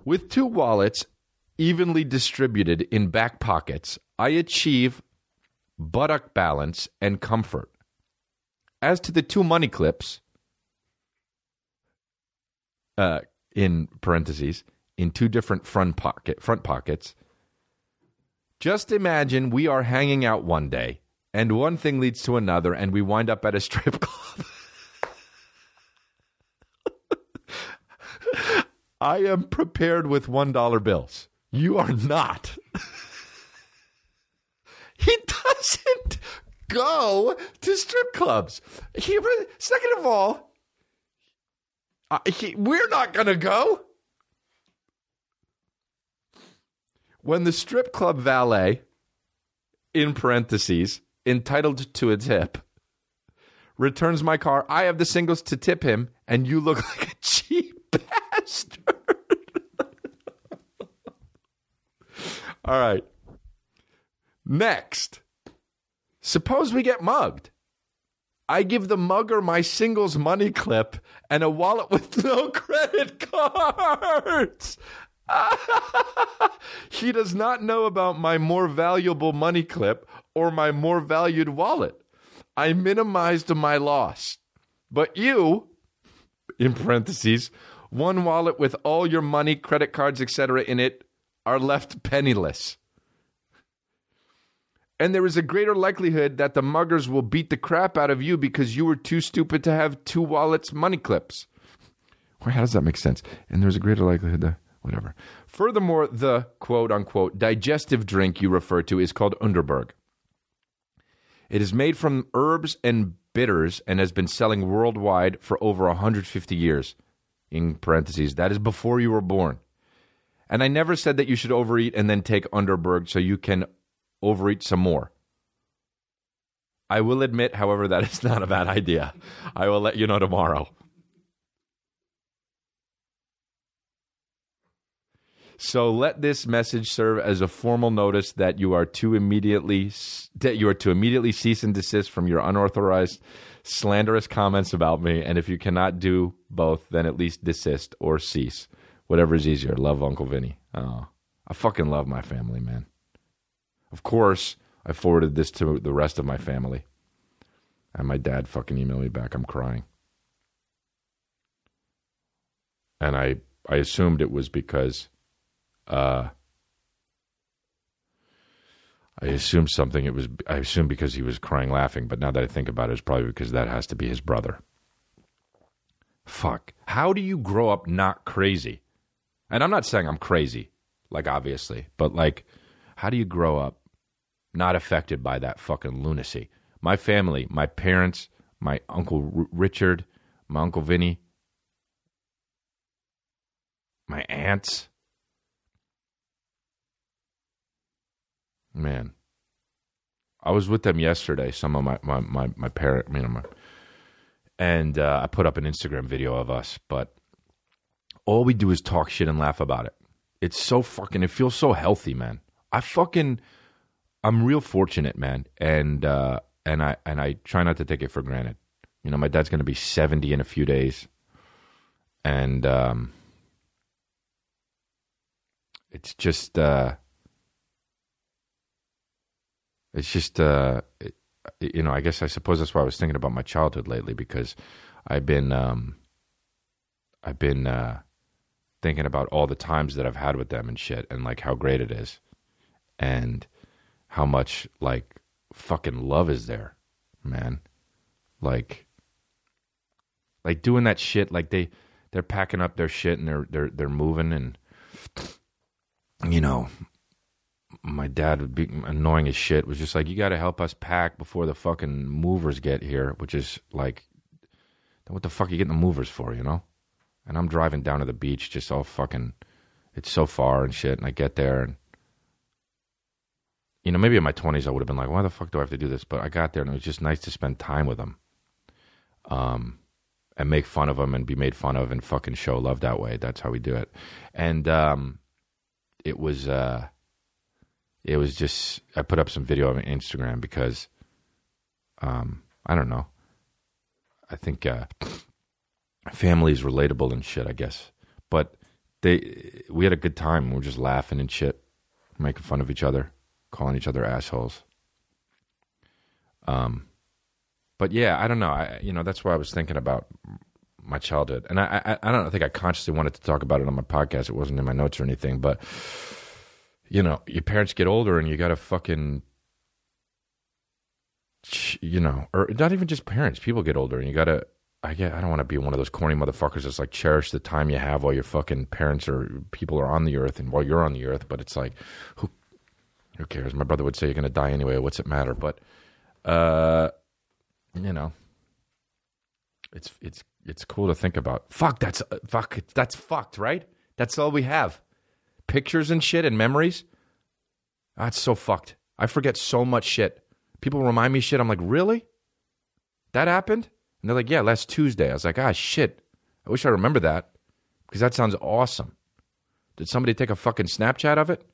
With 2 wallets evenly distributed in back pockets, I achieve buttock balance and comfort. As to the 2 money clips, in parentheses, in 2 different front pockets, just imagine we are hanging out one day, and one thing leads to another, and we wind up at a strip club. I am prepared with $1 bills. You are not. He doesn't go to strip clubs. Second of all, we're not going to go. When the strip club valet, in parentheses, entitled to a tip, returns my car, I have the singles to tip him, and you look like a cheap bastard. All right. Next. Suppose we get mugged. I give the mugger my singles money clip and a wallet with no credit cards. He does not know about my more valuable money clip or my more valued wallet. I minimized my loss. But you, in parentheses, one wallet with all your money, credit cards, etc. in it, are left penniless. And there is a greater likelihood that the muggers will beat the crap out of you because you were too stupid to have 2 wallets money clips. How does that make sense? And there's a greater likelihood that... Whatever. Furthermore, the quote-unquote digestive drink you refer to is called Underberg. It is made from herbs and bitters and has been selling worldwide for over 150 years. In parentheses, that is before you were born. And I never said that you should overeat and then take Underberg so you can overeat some more. I will admit, however, that is not a bad idea. I will let you know tomorrow. So let this message serve as a formal notice that you are to immediately cease and desist from your unauthorized, slanderous comments about me. And if you cannot do both, then at least desist or cease. Whatever is easier. Love, Uncle Vinnie. Oh, I fucking love my family, man. Of course, I forwarded this to the rest of my family. And my dad fucking emailed me back. I'm crying. And I assumed it was because... I assumed because he was crying laughing, but now that I think about it, it's probably because that has to be his brother. Fuck. How do you grow up not crazy? And I'm not saying I'm crazy, like obviously, but like, how do you grow up not affected by that fucking lunacy? My family, my parents, my Uncle Richard, my Uncle Vinnie, my aunts. Man, I was with them yesterday. Some of my parent, and I put up an Instagram video of us. But all we do is talk shit and laugh about it. It's so fucking. It feels so healthy, man. I'm real fortunate, man, and I try not to take it for granted. You know, my dad's going to be 70 in a few days, and it's just. It's just, I guess I suppose that's why I was thinking about my childhood lately, because I've been thinking about all the times that I've had with them and shit, and like how great it is, and how much like fucking love is there, man. Like doing that shit, like they're packing up their shit and they're moving, and you know. My dad would be annoying as shit, was just like, you got to help us pack before the fucking movers get here, which is like, what the fuck are you getting the movers for, you know? And I'm driving down to the beach just all fucking, it's so far and shit, and I get there, and, you know, maybe in my 20s I would have been like, why the fuck do I have to do this? But I got there, and it was just nice to spend time with them, and make fun of them and be made fun of and fucking show love that way. That's how we do it. And it was just, I put up some video on Instagram because, I don't know. I think family is relatable and shit, I guess. But we had a good time. We were just laughing and shit, making fun of each other, calling each other assholes. But yeah, I don't know. That's why I was thinking about my childhood. And I don't think I consciously wanted to talk about it on my podcast. It wasn't in my notes or anything, but... You know, your parents get older and you got to fucking, or not even just parents, people get older and you got to, I don't want to be one of those corny motherfuckers that's like, cherish the time you have while your fucking parents or people are on the earth and while you're on the earth. But it's like, who cares? My brother would say you're going to die anyway. What's it matter? But, it's cool to think about. That's fucked, right? That's all we have. Pictures and shit and memories. That's so fucked. I forget so much shit. People remind me shit. I'm like, really? That happened? And they're like, yeah, last Tuesday. I was like, shit. I wish I remember that because that sounds awesome. Did somebody take a fucking Snapchat of it?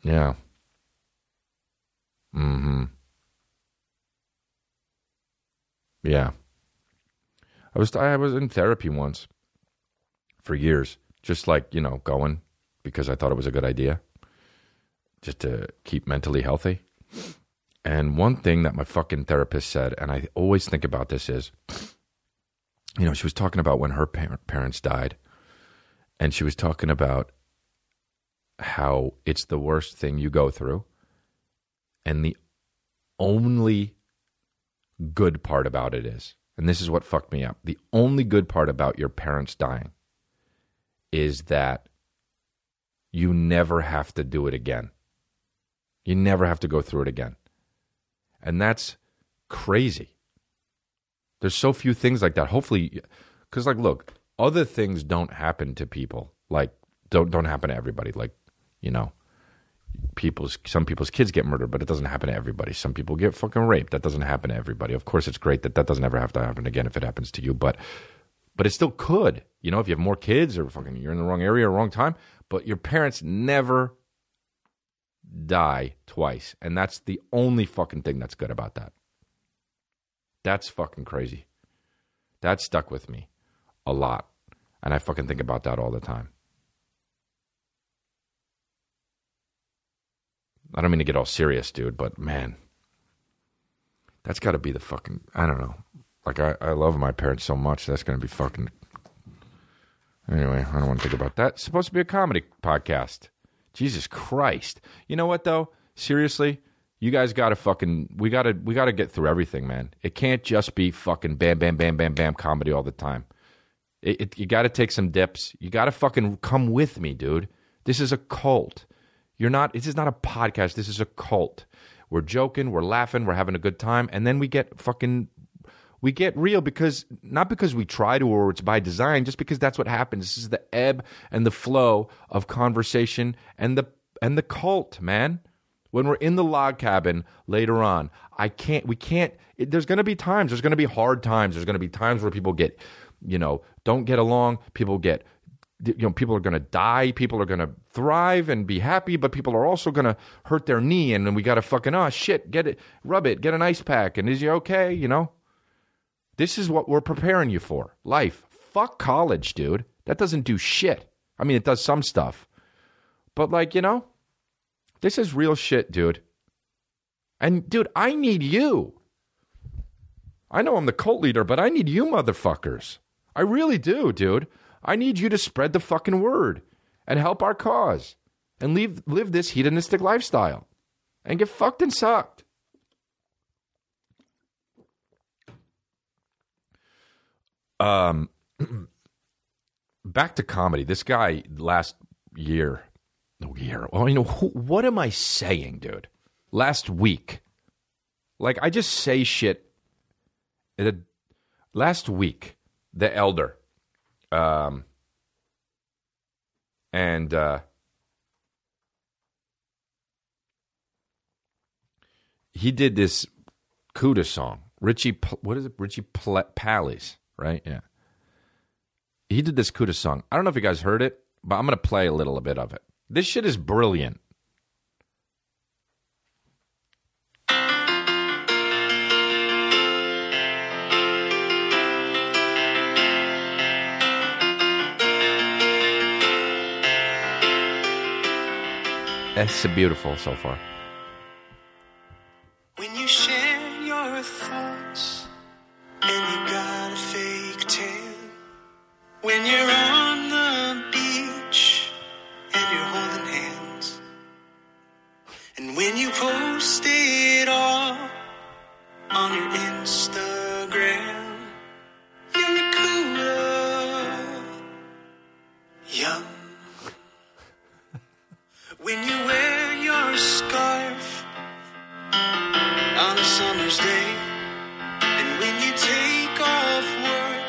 Yeah. Mm-hmm. Yeah. I was in therapy once for years. just like, going because I thought it was a good idea just to keep mentally healthy. And one thing that my fucking therapist said, and I always think about this, is, she was talking about when her parents died, and she was talking about how it's the worst thing you go through, and the only good part about it is, and this is what fucked me up, the only good part about your parents dying is that you never have to do it again. You never have to go through it again. And that's crazy. There's so few things like that. Hopefully, because look, other things don't happen to people. Don't happen to everybody. Some people's kids get murdered, but it doesn't happen to everybody. Some people get fucking raped. That doesn't happen to everybody. Of course, it's great that doesn't ever have to happen again if it happens to you, but it still could. If you have more kids or fucking you're in the wrong area or wrong time, but your parents never die twice, and that's the only fucking thing that's good about that. That's fucking crazy. That stuck with me a lot, and I fucking think about that all the time. I don't mean to get all serious, dude, but man, that's got to be the fucking, I don't know. I love my parents so much, that's going to be fucking, anyway, I don't want to think about that. It's supposed to be a comedy podcast. Jesus Christ. You know what, though? Seriously, you guys got to fucking, we got to get through everything, man. It can't just be fucking bam, bam, bam, bam, bam comedy all the time. You got to take some dips. You got to fucking come with me, dude. This is a cult. This is not a podcast. This is a cult. We're joking, we're laughing, we're having a good time, and then we get real not because we try to or it's by design, just because that's what happens. This is the ebb and the flow of conversation and the cult, man. When we're in the log cabin later on, there's going to be times, there's going to be hard times, there's going to be times where people get, don't get along, people are going to die, people are going to thrive and be happy, but people are also going to hurt their knee, and then we got to fucking, get it, rub it, get an ice pack, and is you okay, This is what we're preparing you for. Life. Fuck college, dude. That doesn't do shit. I mean, it does some stuff. But this is real shit, dude. And, dude, I need you. I know I'm the cult leader, but I need you motherfuckers. I really do, dude. I need you to spread the fucking word and help our cause and live this hedonistic lifestyle and get fucked and sucked. Back to comedy. This guy last year. What am I saying, dude? Last week. I just say shit. Last week, the elder. He did this Cuda song. Richie Pally's, right? Yeah. He did this Cuda song. I don't know if you guys heard it, but I'm going to play a little bit of it. This shit is brilliant. It's beautiful so far. When you share your thoughts and you got a fake tan, when you're on the beach and you're holding hands, and when you post it all on your Instagram, you're Cuda, young. When you wear your scarf on a summer's day, and when you take off work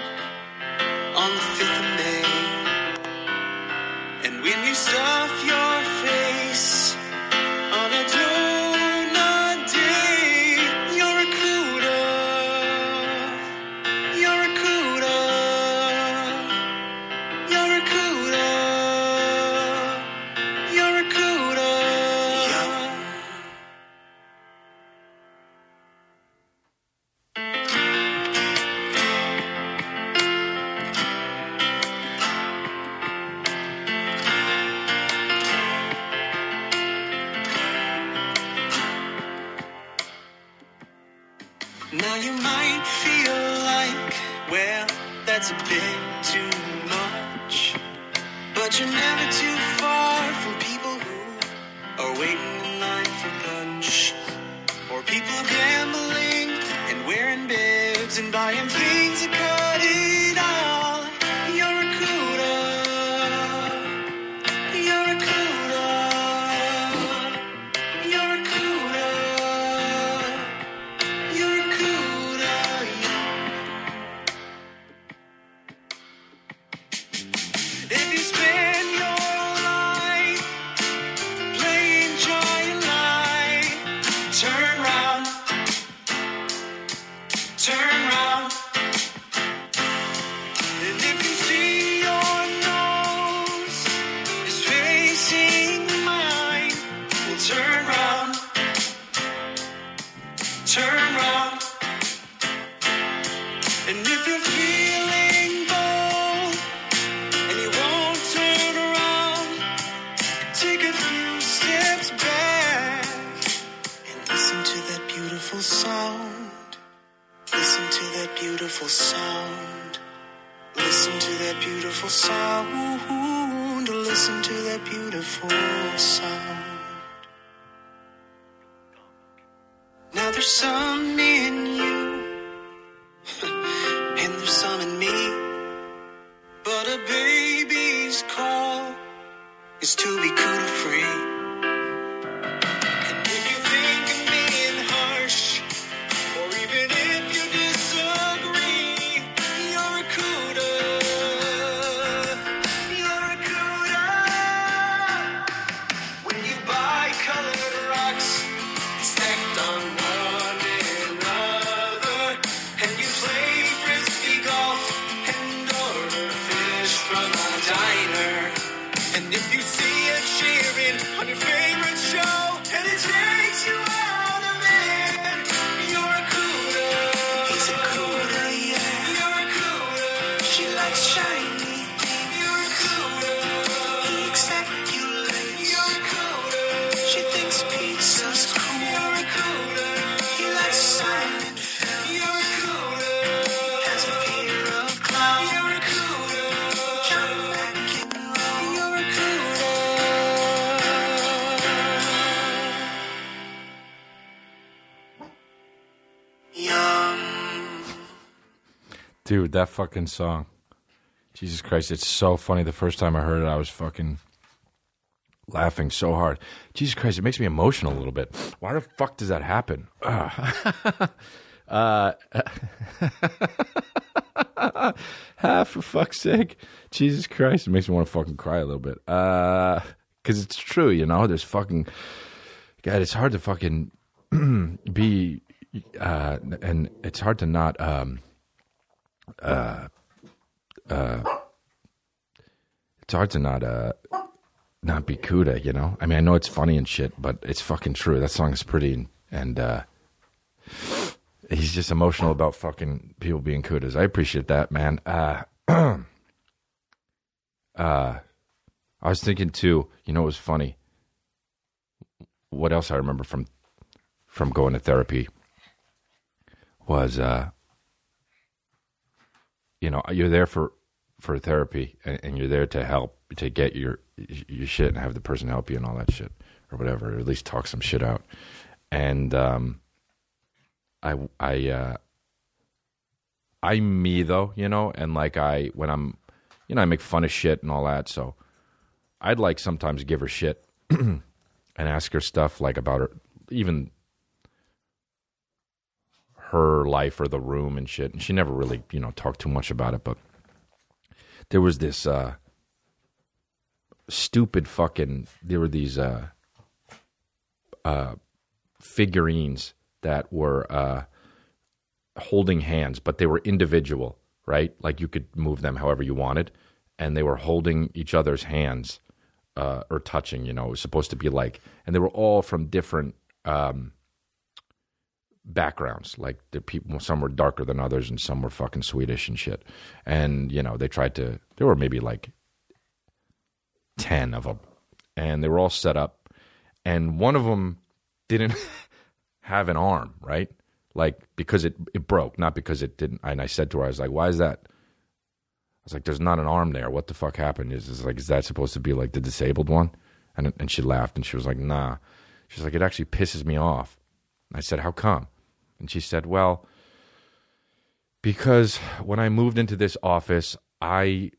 on the 5th of May, it's a bit too much. But you're never too far from people who are waiting in line for lunch. Or people gambling and wearing bibs and buying things that cut it all. You're a Cuda. You're a Cuda. You're a Cuda. You're a Cuda. If you spend your life playing giant light, turn round, turn round. And if you see your nose is facing mine, well, turn round, turn round. And if you're feeling bold and you won't turn around, take a few steps back and listen to that beautiful sound. Listen to that beautiful sound. Listen to that beautiful sound. Listen to that beautiful sound. Now there's some in you, and there's some in me. But a baby's call is to be Cuda free. And if you think I'm being harsh, or even if you disagree, you're a Cuda. You're a Cuda. When you buy colored rocks stacked on one another, and you play frisbee golf and order fish from a diner, and if you see a cheering on your favorite show and it takes you out of it, you're a Cuda. He's a Cuda, yeah. You're a Cuda. She likes shiny things. You're a Cuda. He execulates. You're a Cuda. She thinks pizza's cool. You're a Cuda. He likes silent film. You're a Cuda. Has a fear of clowns. You're a Cuda. Jump back and roll. You're a Cuda. Yum. Dude, that fucking song. Jesus Christ, it's so funny. The first time I heard it, I was fucking laughing so hard. Jesus Christ, it makes me emotional a little bit. Why the fuck does that happen? For fuck's sake. Jesus Christ, it makes me want to fucking cry a little bit. Because it's true, you know? There's fucking... God, it's hard to fucking be... and it's hard to not... it's hard to not be Cuda, you know? I mean, I know it's funny and shit, but it's fucking true. That song is pretty, and he's just emotional about fucking people being Cudas. I appreciate that, man. I was thinking too, you know, it was funny. What else I remember from going to therapy was, you know, you're there for therapy, and you're there to help, to get your shit and have the person help you and all that shit, or whatever, or at least talk some shit out. And I'm me though, you know, and like when I'm, you know, I make fun of shit and all that, so I'd like sometimes give her shit and ask her stuff like about her, even her life or the room and shit, and she never really, you know, talked too much about it, but there was this stupid fucking, there were these figurines that were holding hands, but they were individual, right? Like you could move them however you wanted, and they were holding each other's hands or touching, you know. It was supposed to be like, and they were all from different backgrounds. Like the people, some were darker than others, and some were fucking Swedish and shit. And you know, they tried to. There were maybe like 10 of them, and they were all set up. And one of them didn't have an arm, right? Like because it broke, not because it didn't. And I said to her, I was like, "Why is that? was like, there's not an arm there. What the fuck happened? Is that supposed to be like the disabled one? And she laughed and she was like, nah. She's like, it actually pisses me off. I said, how come? And she said, well, because when I moved into this office, I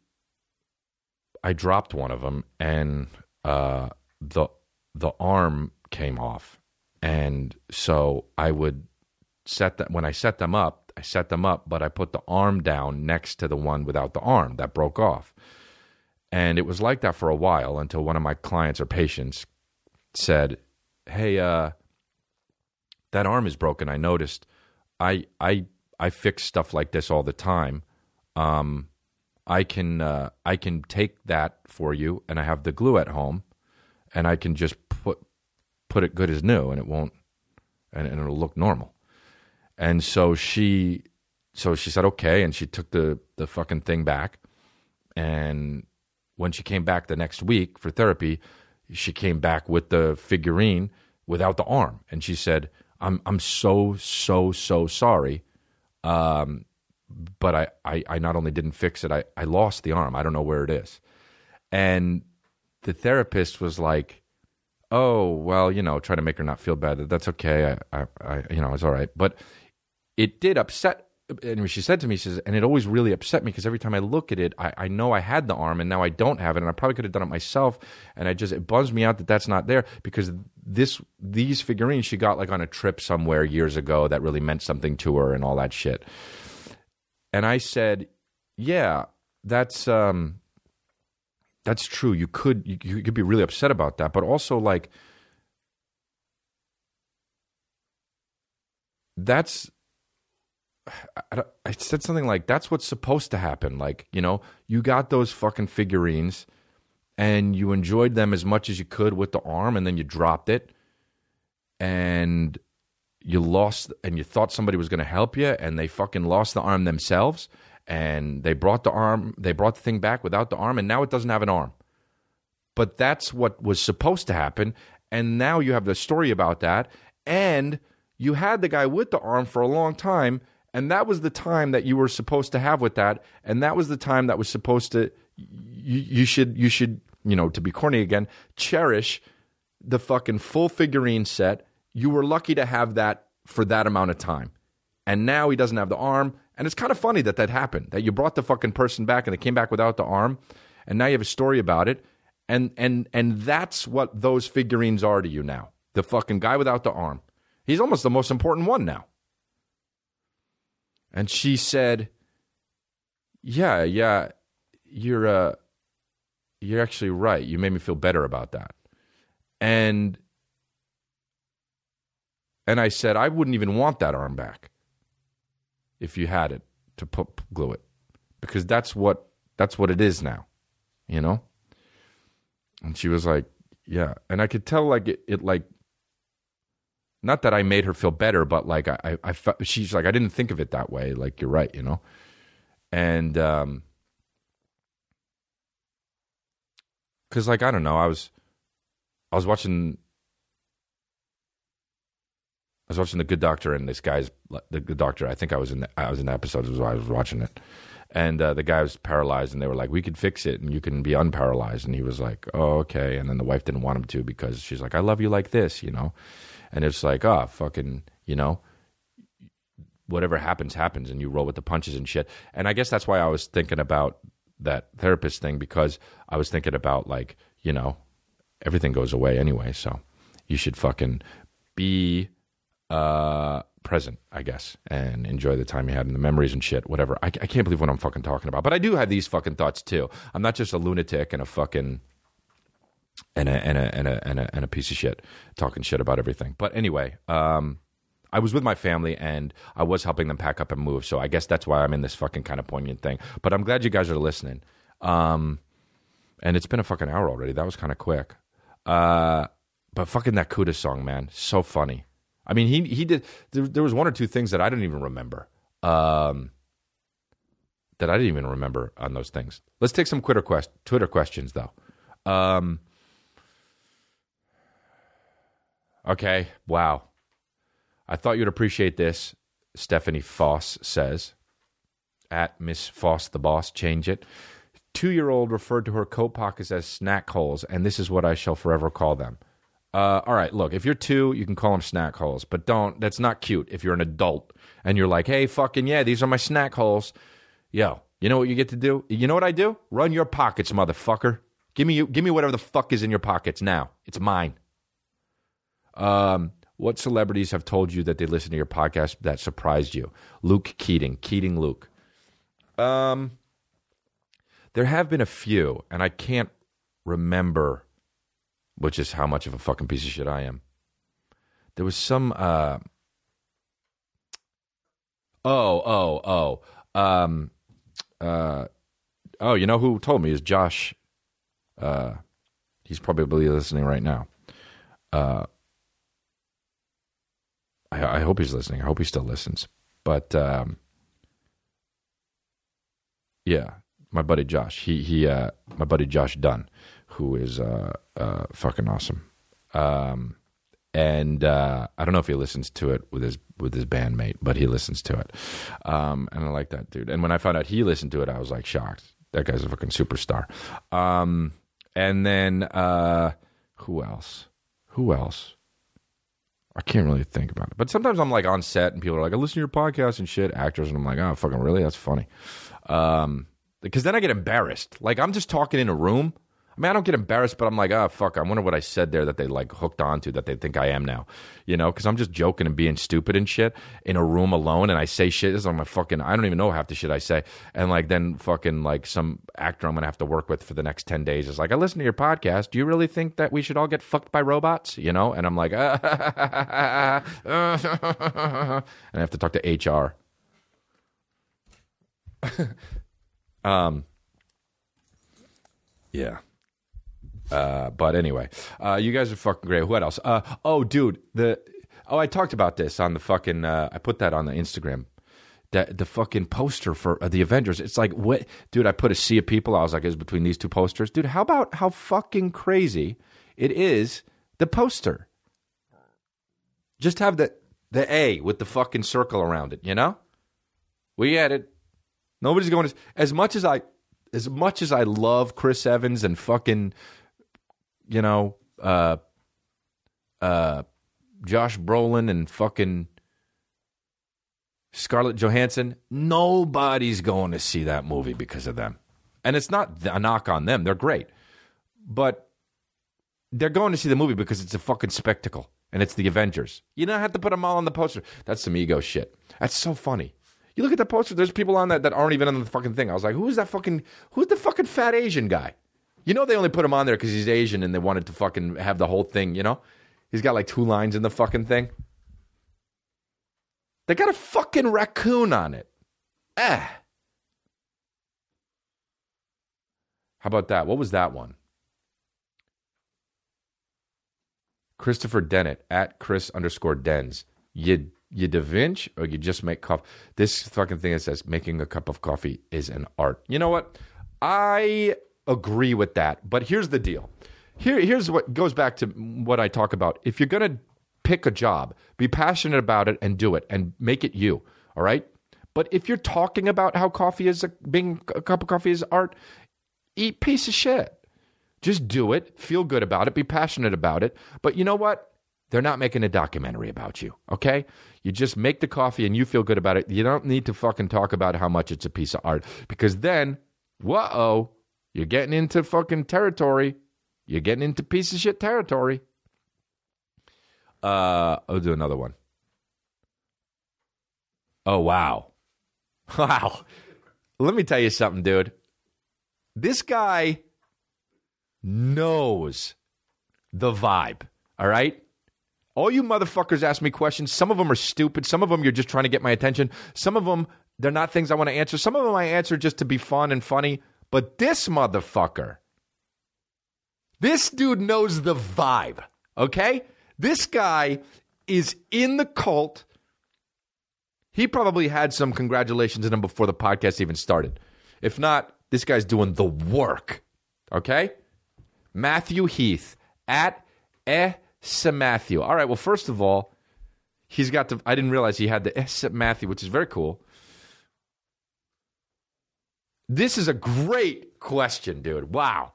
dropped one of them and the arm came off. And so I would when I set them up, but I put the arm down next to the one without the arm that broke off. And it was like that for a while until one of my clients or patients said, hey, that arm is broken. I noticed. I fix stuff like this all the time. I can take that for you, and I have the glue at home, and I can just put it good as new, and it won't, and it'll look normal. And so she said okay, and she took the fucking thing back. And when she came back the next week for therapy, she came back with the figurine without the arm, and she said, "I'm so sorry, but I not only didn't fix it, I lost the arm. I don't know where it is." And the therapist was like, "Oh, well, try to make her not feel bad. That's okay. I it's all right." But it did upset. And she said to me, she says, and it always really upset me because every time I look at it, I know I had the arm and now I don't have it, and I probably could have done it myself. And it bums me out that that's not there because these figurines she got like on a trip somewhere years ago that really meant something to her and all that shit. And I said, yeah, that's true. You could be really upset about that, but also like I said something like, that's what's supposed to happen. Like, you got those fucking figurines and you enjoyed them as much as you could with the arm, and then you dropped it and you lost, and you thought somebody was going to help you, and they fucking lost the arm themselves, and they brought the thing back without the arm, and now it doesn't have an arm. But that's what was supposed to happen, and now you have the story about that, and you had the guy with the arm for a long time, and that was the time that you were supposed to have with that, and that was the time that was supposed to, you should, to be corny again, cherish the fucking full figurine set. You were lucky to have that for that amount of time. And now he doesn't have the arm, and it's kind of funny that happened, that you brought the fucking person back and they came back without the arm, and now you have a story about it, and that's what those figurines are to you now. The fucking guy without the arm. He's almost the most important one now. And she said, yeah, you're actually right. You made me feel better about that. And I said, I wouldn't even want that arm back if you had it to glue it, because that's what it is now, And she was like, yeah. And I could tell like it like, not that I made her feel better, but like I felt, she's like, I didn't think of it that way. Like, you're right, And because like, I don't know, I was watching The Good Doctor, and this guy's The Good Doctor. I think I was in the episode as I was watching it, and the guy was paralyzed, and they were like, "We could fix it, and you can be unparalyzed." And he was like, "Oh, okay." And then the wife didn't want him to because she's like, "I love you like this," And it's like, oh, fucking, whatever happens, and you roll with the punches and shit. And I guess that's why I was thinking about that therapist thing, because I was thinking about like, everything goes away anyway, so you should fucking be present, I guess, and enjoy the time you had and the memories and shit, whatever. I can't believe what I'm fucking talking about, but I do have these fucking thoughts too. I'm not just a lunatic and a fucking and a piece of shit talking shit about everything. But anyway, I was with my family and I was helping them pack up and move, so I guess that's why I'm in this fucking kind of poignant thing. But I'm glad you guys are listening. And it's been a fucking hour already. That was kind of quick. But fucking that Cuda song, man, so funny. I mean, he did. There was one or two things that I didn't even remember. On those things. Let's take some Twitter questions though. Okay, wow. I thought you'd appreciate this, Stephanie Foss says. At Miss Foss the Boss, change it. 2-year-old referred to her coat pockets as snack holes, and this is what I shall forever call them. All right, look, if you're 2, you can call them snack holes, but that's not cute if you're an adult and you're like, hey, fucking yeah, these are my snack holes. Yo, you know what you get to do? You know what I do? Run your pockets, motherfucker. Give me whatever the fuck is in your pockets now. It's mine. What celebrities have told you that they listen to your podcast that surprised you? Luke Keating. Keating Luke. There have been a few, and I can't remember which is how much of a fucking piece of shit I am. There was some, you know who told me is Josh. He's probably listening right now. I hope he's listening. I hope he still listens. But, yeah, my buddy Josh. My buddy Josh Dunn, who is fucking awesome. And I don't know if he listens to it with his bandmate, but he listens to it. And I like that dude. And when I found out he listened to it, I was like shocked. That guy's a fucking superstar. And then who else? I can't really think about it. But sometimes I'm like on set and people are like, I listen to your podcast and shit, actors, and I'm like, oh, fucking really? That's funny. Because then I get embarrassed. Like, I'm just talking in a room. I mean, I don't get embarrassed, but I'm like, oh, fuck, I wonder what I said there that they, like, hooked onto, that they think I am now. You know, because I'm just joking and being stupid and shit in a room alone, and I say shit. This is my fucking, I don't even know half the shit I say. And, like, then fucking, like, some actor I'm going to have to work with for the next 10 days is like, I listen to your podcast. Do you really think that we should all get fucked by robots? You know? And I'm like, and I have to talk to HR. Yeah. But anyway, you guys are fucking great. What else? Dude, I talked about this on the fucking, I put that on the Instagram. The fucking poster for the Avengers. It's like, what? Dude, I put a sea of people. I was like, it was between these two posters. Dude, how about how fucking crazy it is, the poster? Just have the A with the fucking circle around it, you know? We had it. Nobody's going to, as much as I love Chris Evans and fucking, you know, Josh Brolin and fucking Scarlett Johansson, nobody's going to see that movie because of them. And it's not a knock on them. They're great. But they're going to see the movie because it's a fucking spectacle. And it's the Avengers. You don't have to put them all on the poster. That's some ego shit. That's so funny. You look at the poster, there's people on that aren't even on the fucking thing. I was like, who's the fucking fat Asian guy? You know they only put him on there because he's Asian and they wanted to fucking have the whole thing, you know? He's got like 2 lines in the fucking thing. They got a fucking raccoon on it. How about that? What was that one? Christopher Dennett, at Chris_Dens. You Da Vinci or you just make coffee? This fucking thing that says making a cup of coffee is an art. You know what? I agree with that. But here's the deal. Here's what goes back to what I talk about. If you're going to pick a job, be passionate about it and do it and make it you. All right? But if you're talking about how being a cup of coffee is art, eat piece of shit. Just do it. Feel good about it. Be passionate about it. But you know what? They're not making a documentary about you, okay? You just make the coffee and you feel good about it. You don't need to fucking talk about how much it's a piece of art because then, you're getting into fucking territory. You're getting into piece of shit territory. I'll do another one. Oh, wow. Wow. Let me tell you something, dude. This guy knows the vibe, all right? All you motherfuckers ask me questions. Some of them are stupid. Some of them you're just trying to get my attention. Some of them, they're not things I want to answer. Some of them I answer just to be fun and funny. But this motherfucker, this dude knows the vibe, okay? This guy is in the cult. He probably had some congratulations in him before the podcast even started. If not, this guy's doing the work, okay? Matthew Heath, at Matthew. All right, well, first of all, I didn't realize he had the Matthew, which is very cool. This is a great question, dude. Wow.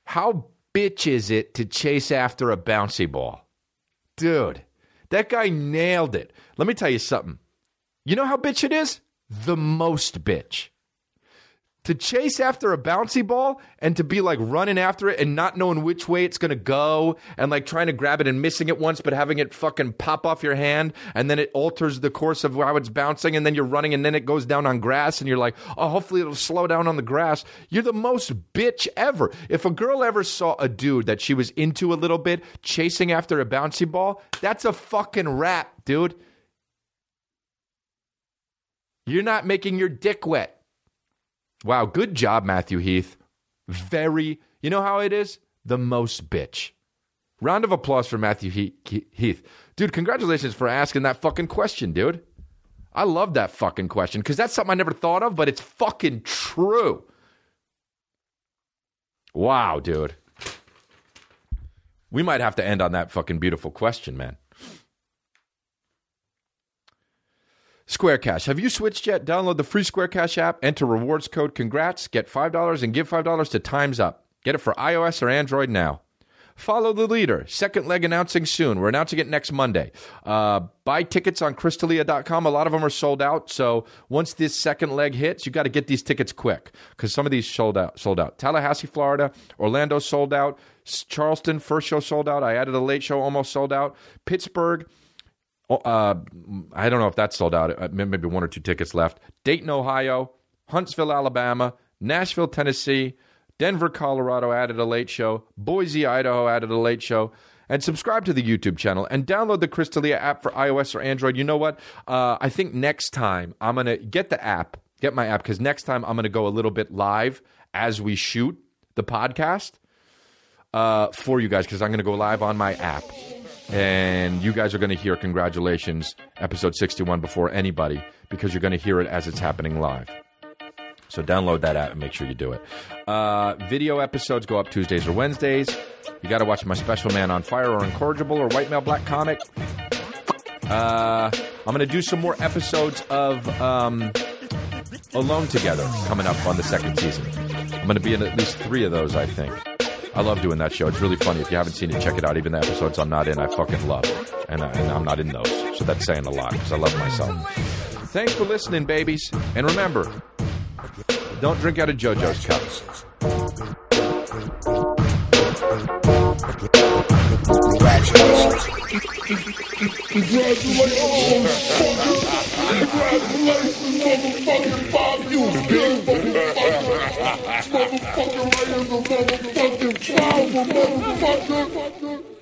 How bitch is it to chase after a bouncy ball? Dude, that guy nailed it. Let me tell you something. You know how bitch it is? The most bitch. To chase after a bouncy ball and to be like running after it and not knowing which way it's going to go and like trying to grab it and missing it once but having it fucking pop off your hand and then it alters the course of how it's bouncing and then you're running and then it goes down on grass and you're like, oh, hopefully it'll slow down on the grass. You're the most bitch ever. If a girl ever saw a dude that she was into a little bit chasing after a bouncy ball, that's a fucking rap, dude. You're not making your dick wet. Wow, good job, Matthew Heath. You know how it is? The most bitch. Round of applause for Matthew Heath. Dude, congratulations for asking that fucking question, dude. I love that fucking question because that's something I never thought of, but it's fucking true. Wow, dude. We might have to end on that fucking beautiful question, man. Square Cash. Have you switched yet? Download the free Square Cash app, enter rewards code CONGRATS, get $5 and give $5 to Time's Up. Get it for iOS or Android now. Follow the leader. Second leg announcing soon. We're announcing it next Monday. Buy tickets on crystalia.com. A lot of them are sold out. So once this second leg hits, you got to get these tickets quick because some of these sold out. Tallahassee, Florida. Orlando sold out. Charleston, first show sold out. I added a late show, almost sold out. Pittsburgh. I don't know if that's sold out. Maybe one or two tickets left. Dayton, Ohio, Huntsville, Alabama, Nashville, Tennessee, Denver, Colorado added a late show. Boise, Idaho added a late show. And subscribe to the YouTube channel and download the Crystalia app for iOS or Android. You know what? I think next time I'm going to get my app, because next time I'm going to go a little bit live as we shoot the podcast for you guys, because I'm going to go live on my app. And you guys are going to hear congratulations, episode 61, before anybody, because you're going to hear it as it's happening live. So download that app and make sure you do it. Video episodes go up Tuesdays or Wednesdays. You got to watch my Special Man on Fire or Incorrigible or White Male Black Comic. I'm going to do some more episodes of Alone Together coming up on the second season. I'm going to be in at least 3 of those, I think. I love doing that show. It's really funny. If you haven't seen it, check it out. Even the episodes I'm not in, I fucking love. And I'm not in those. So that's saying a lot because I love myself. Thanks for listening, babies. And remember, don't drink out of Jojo's cups. Congratulations, motherfucking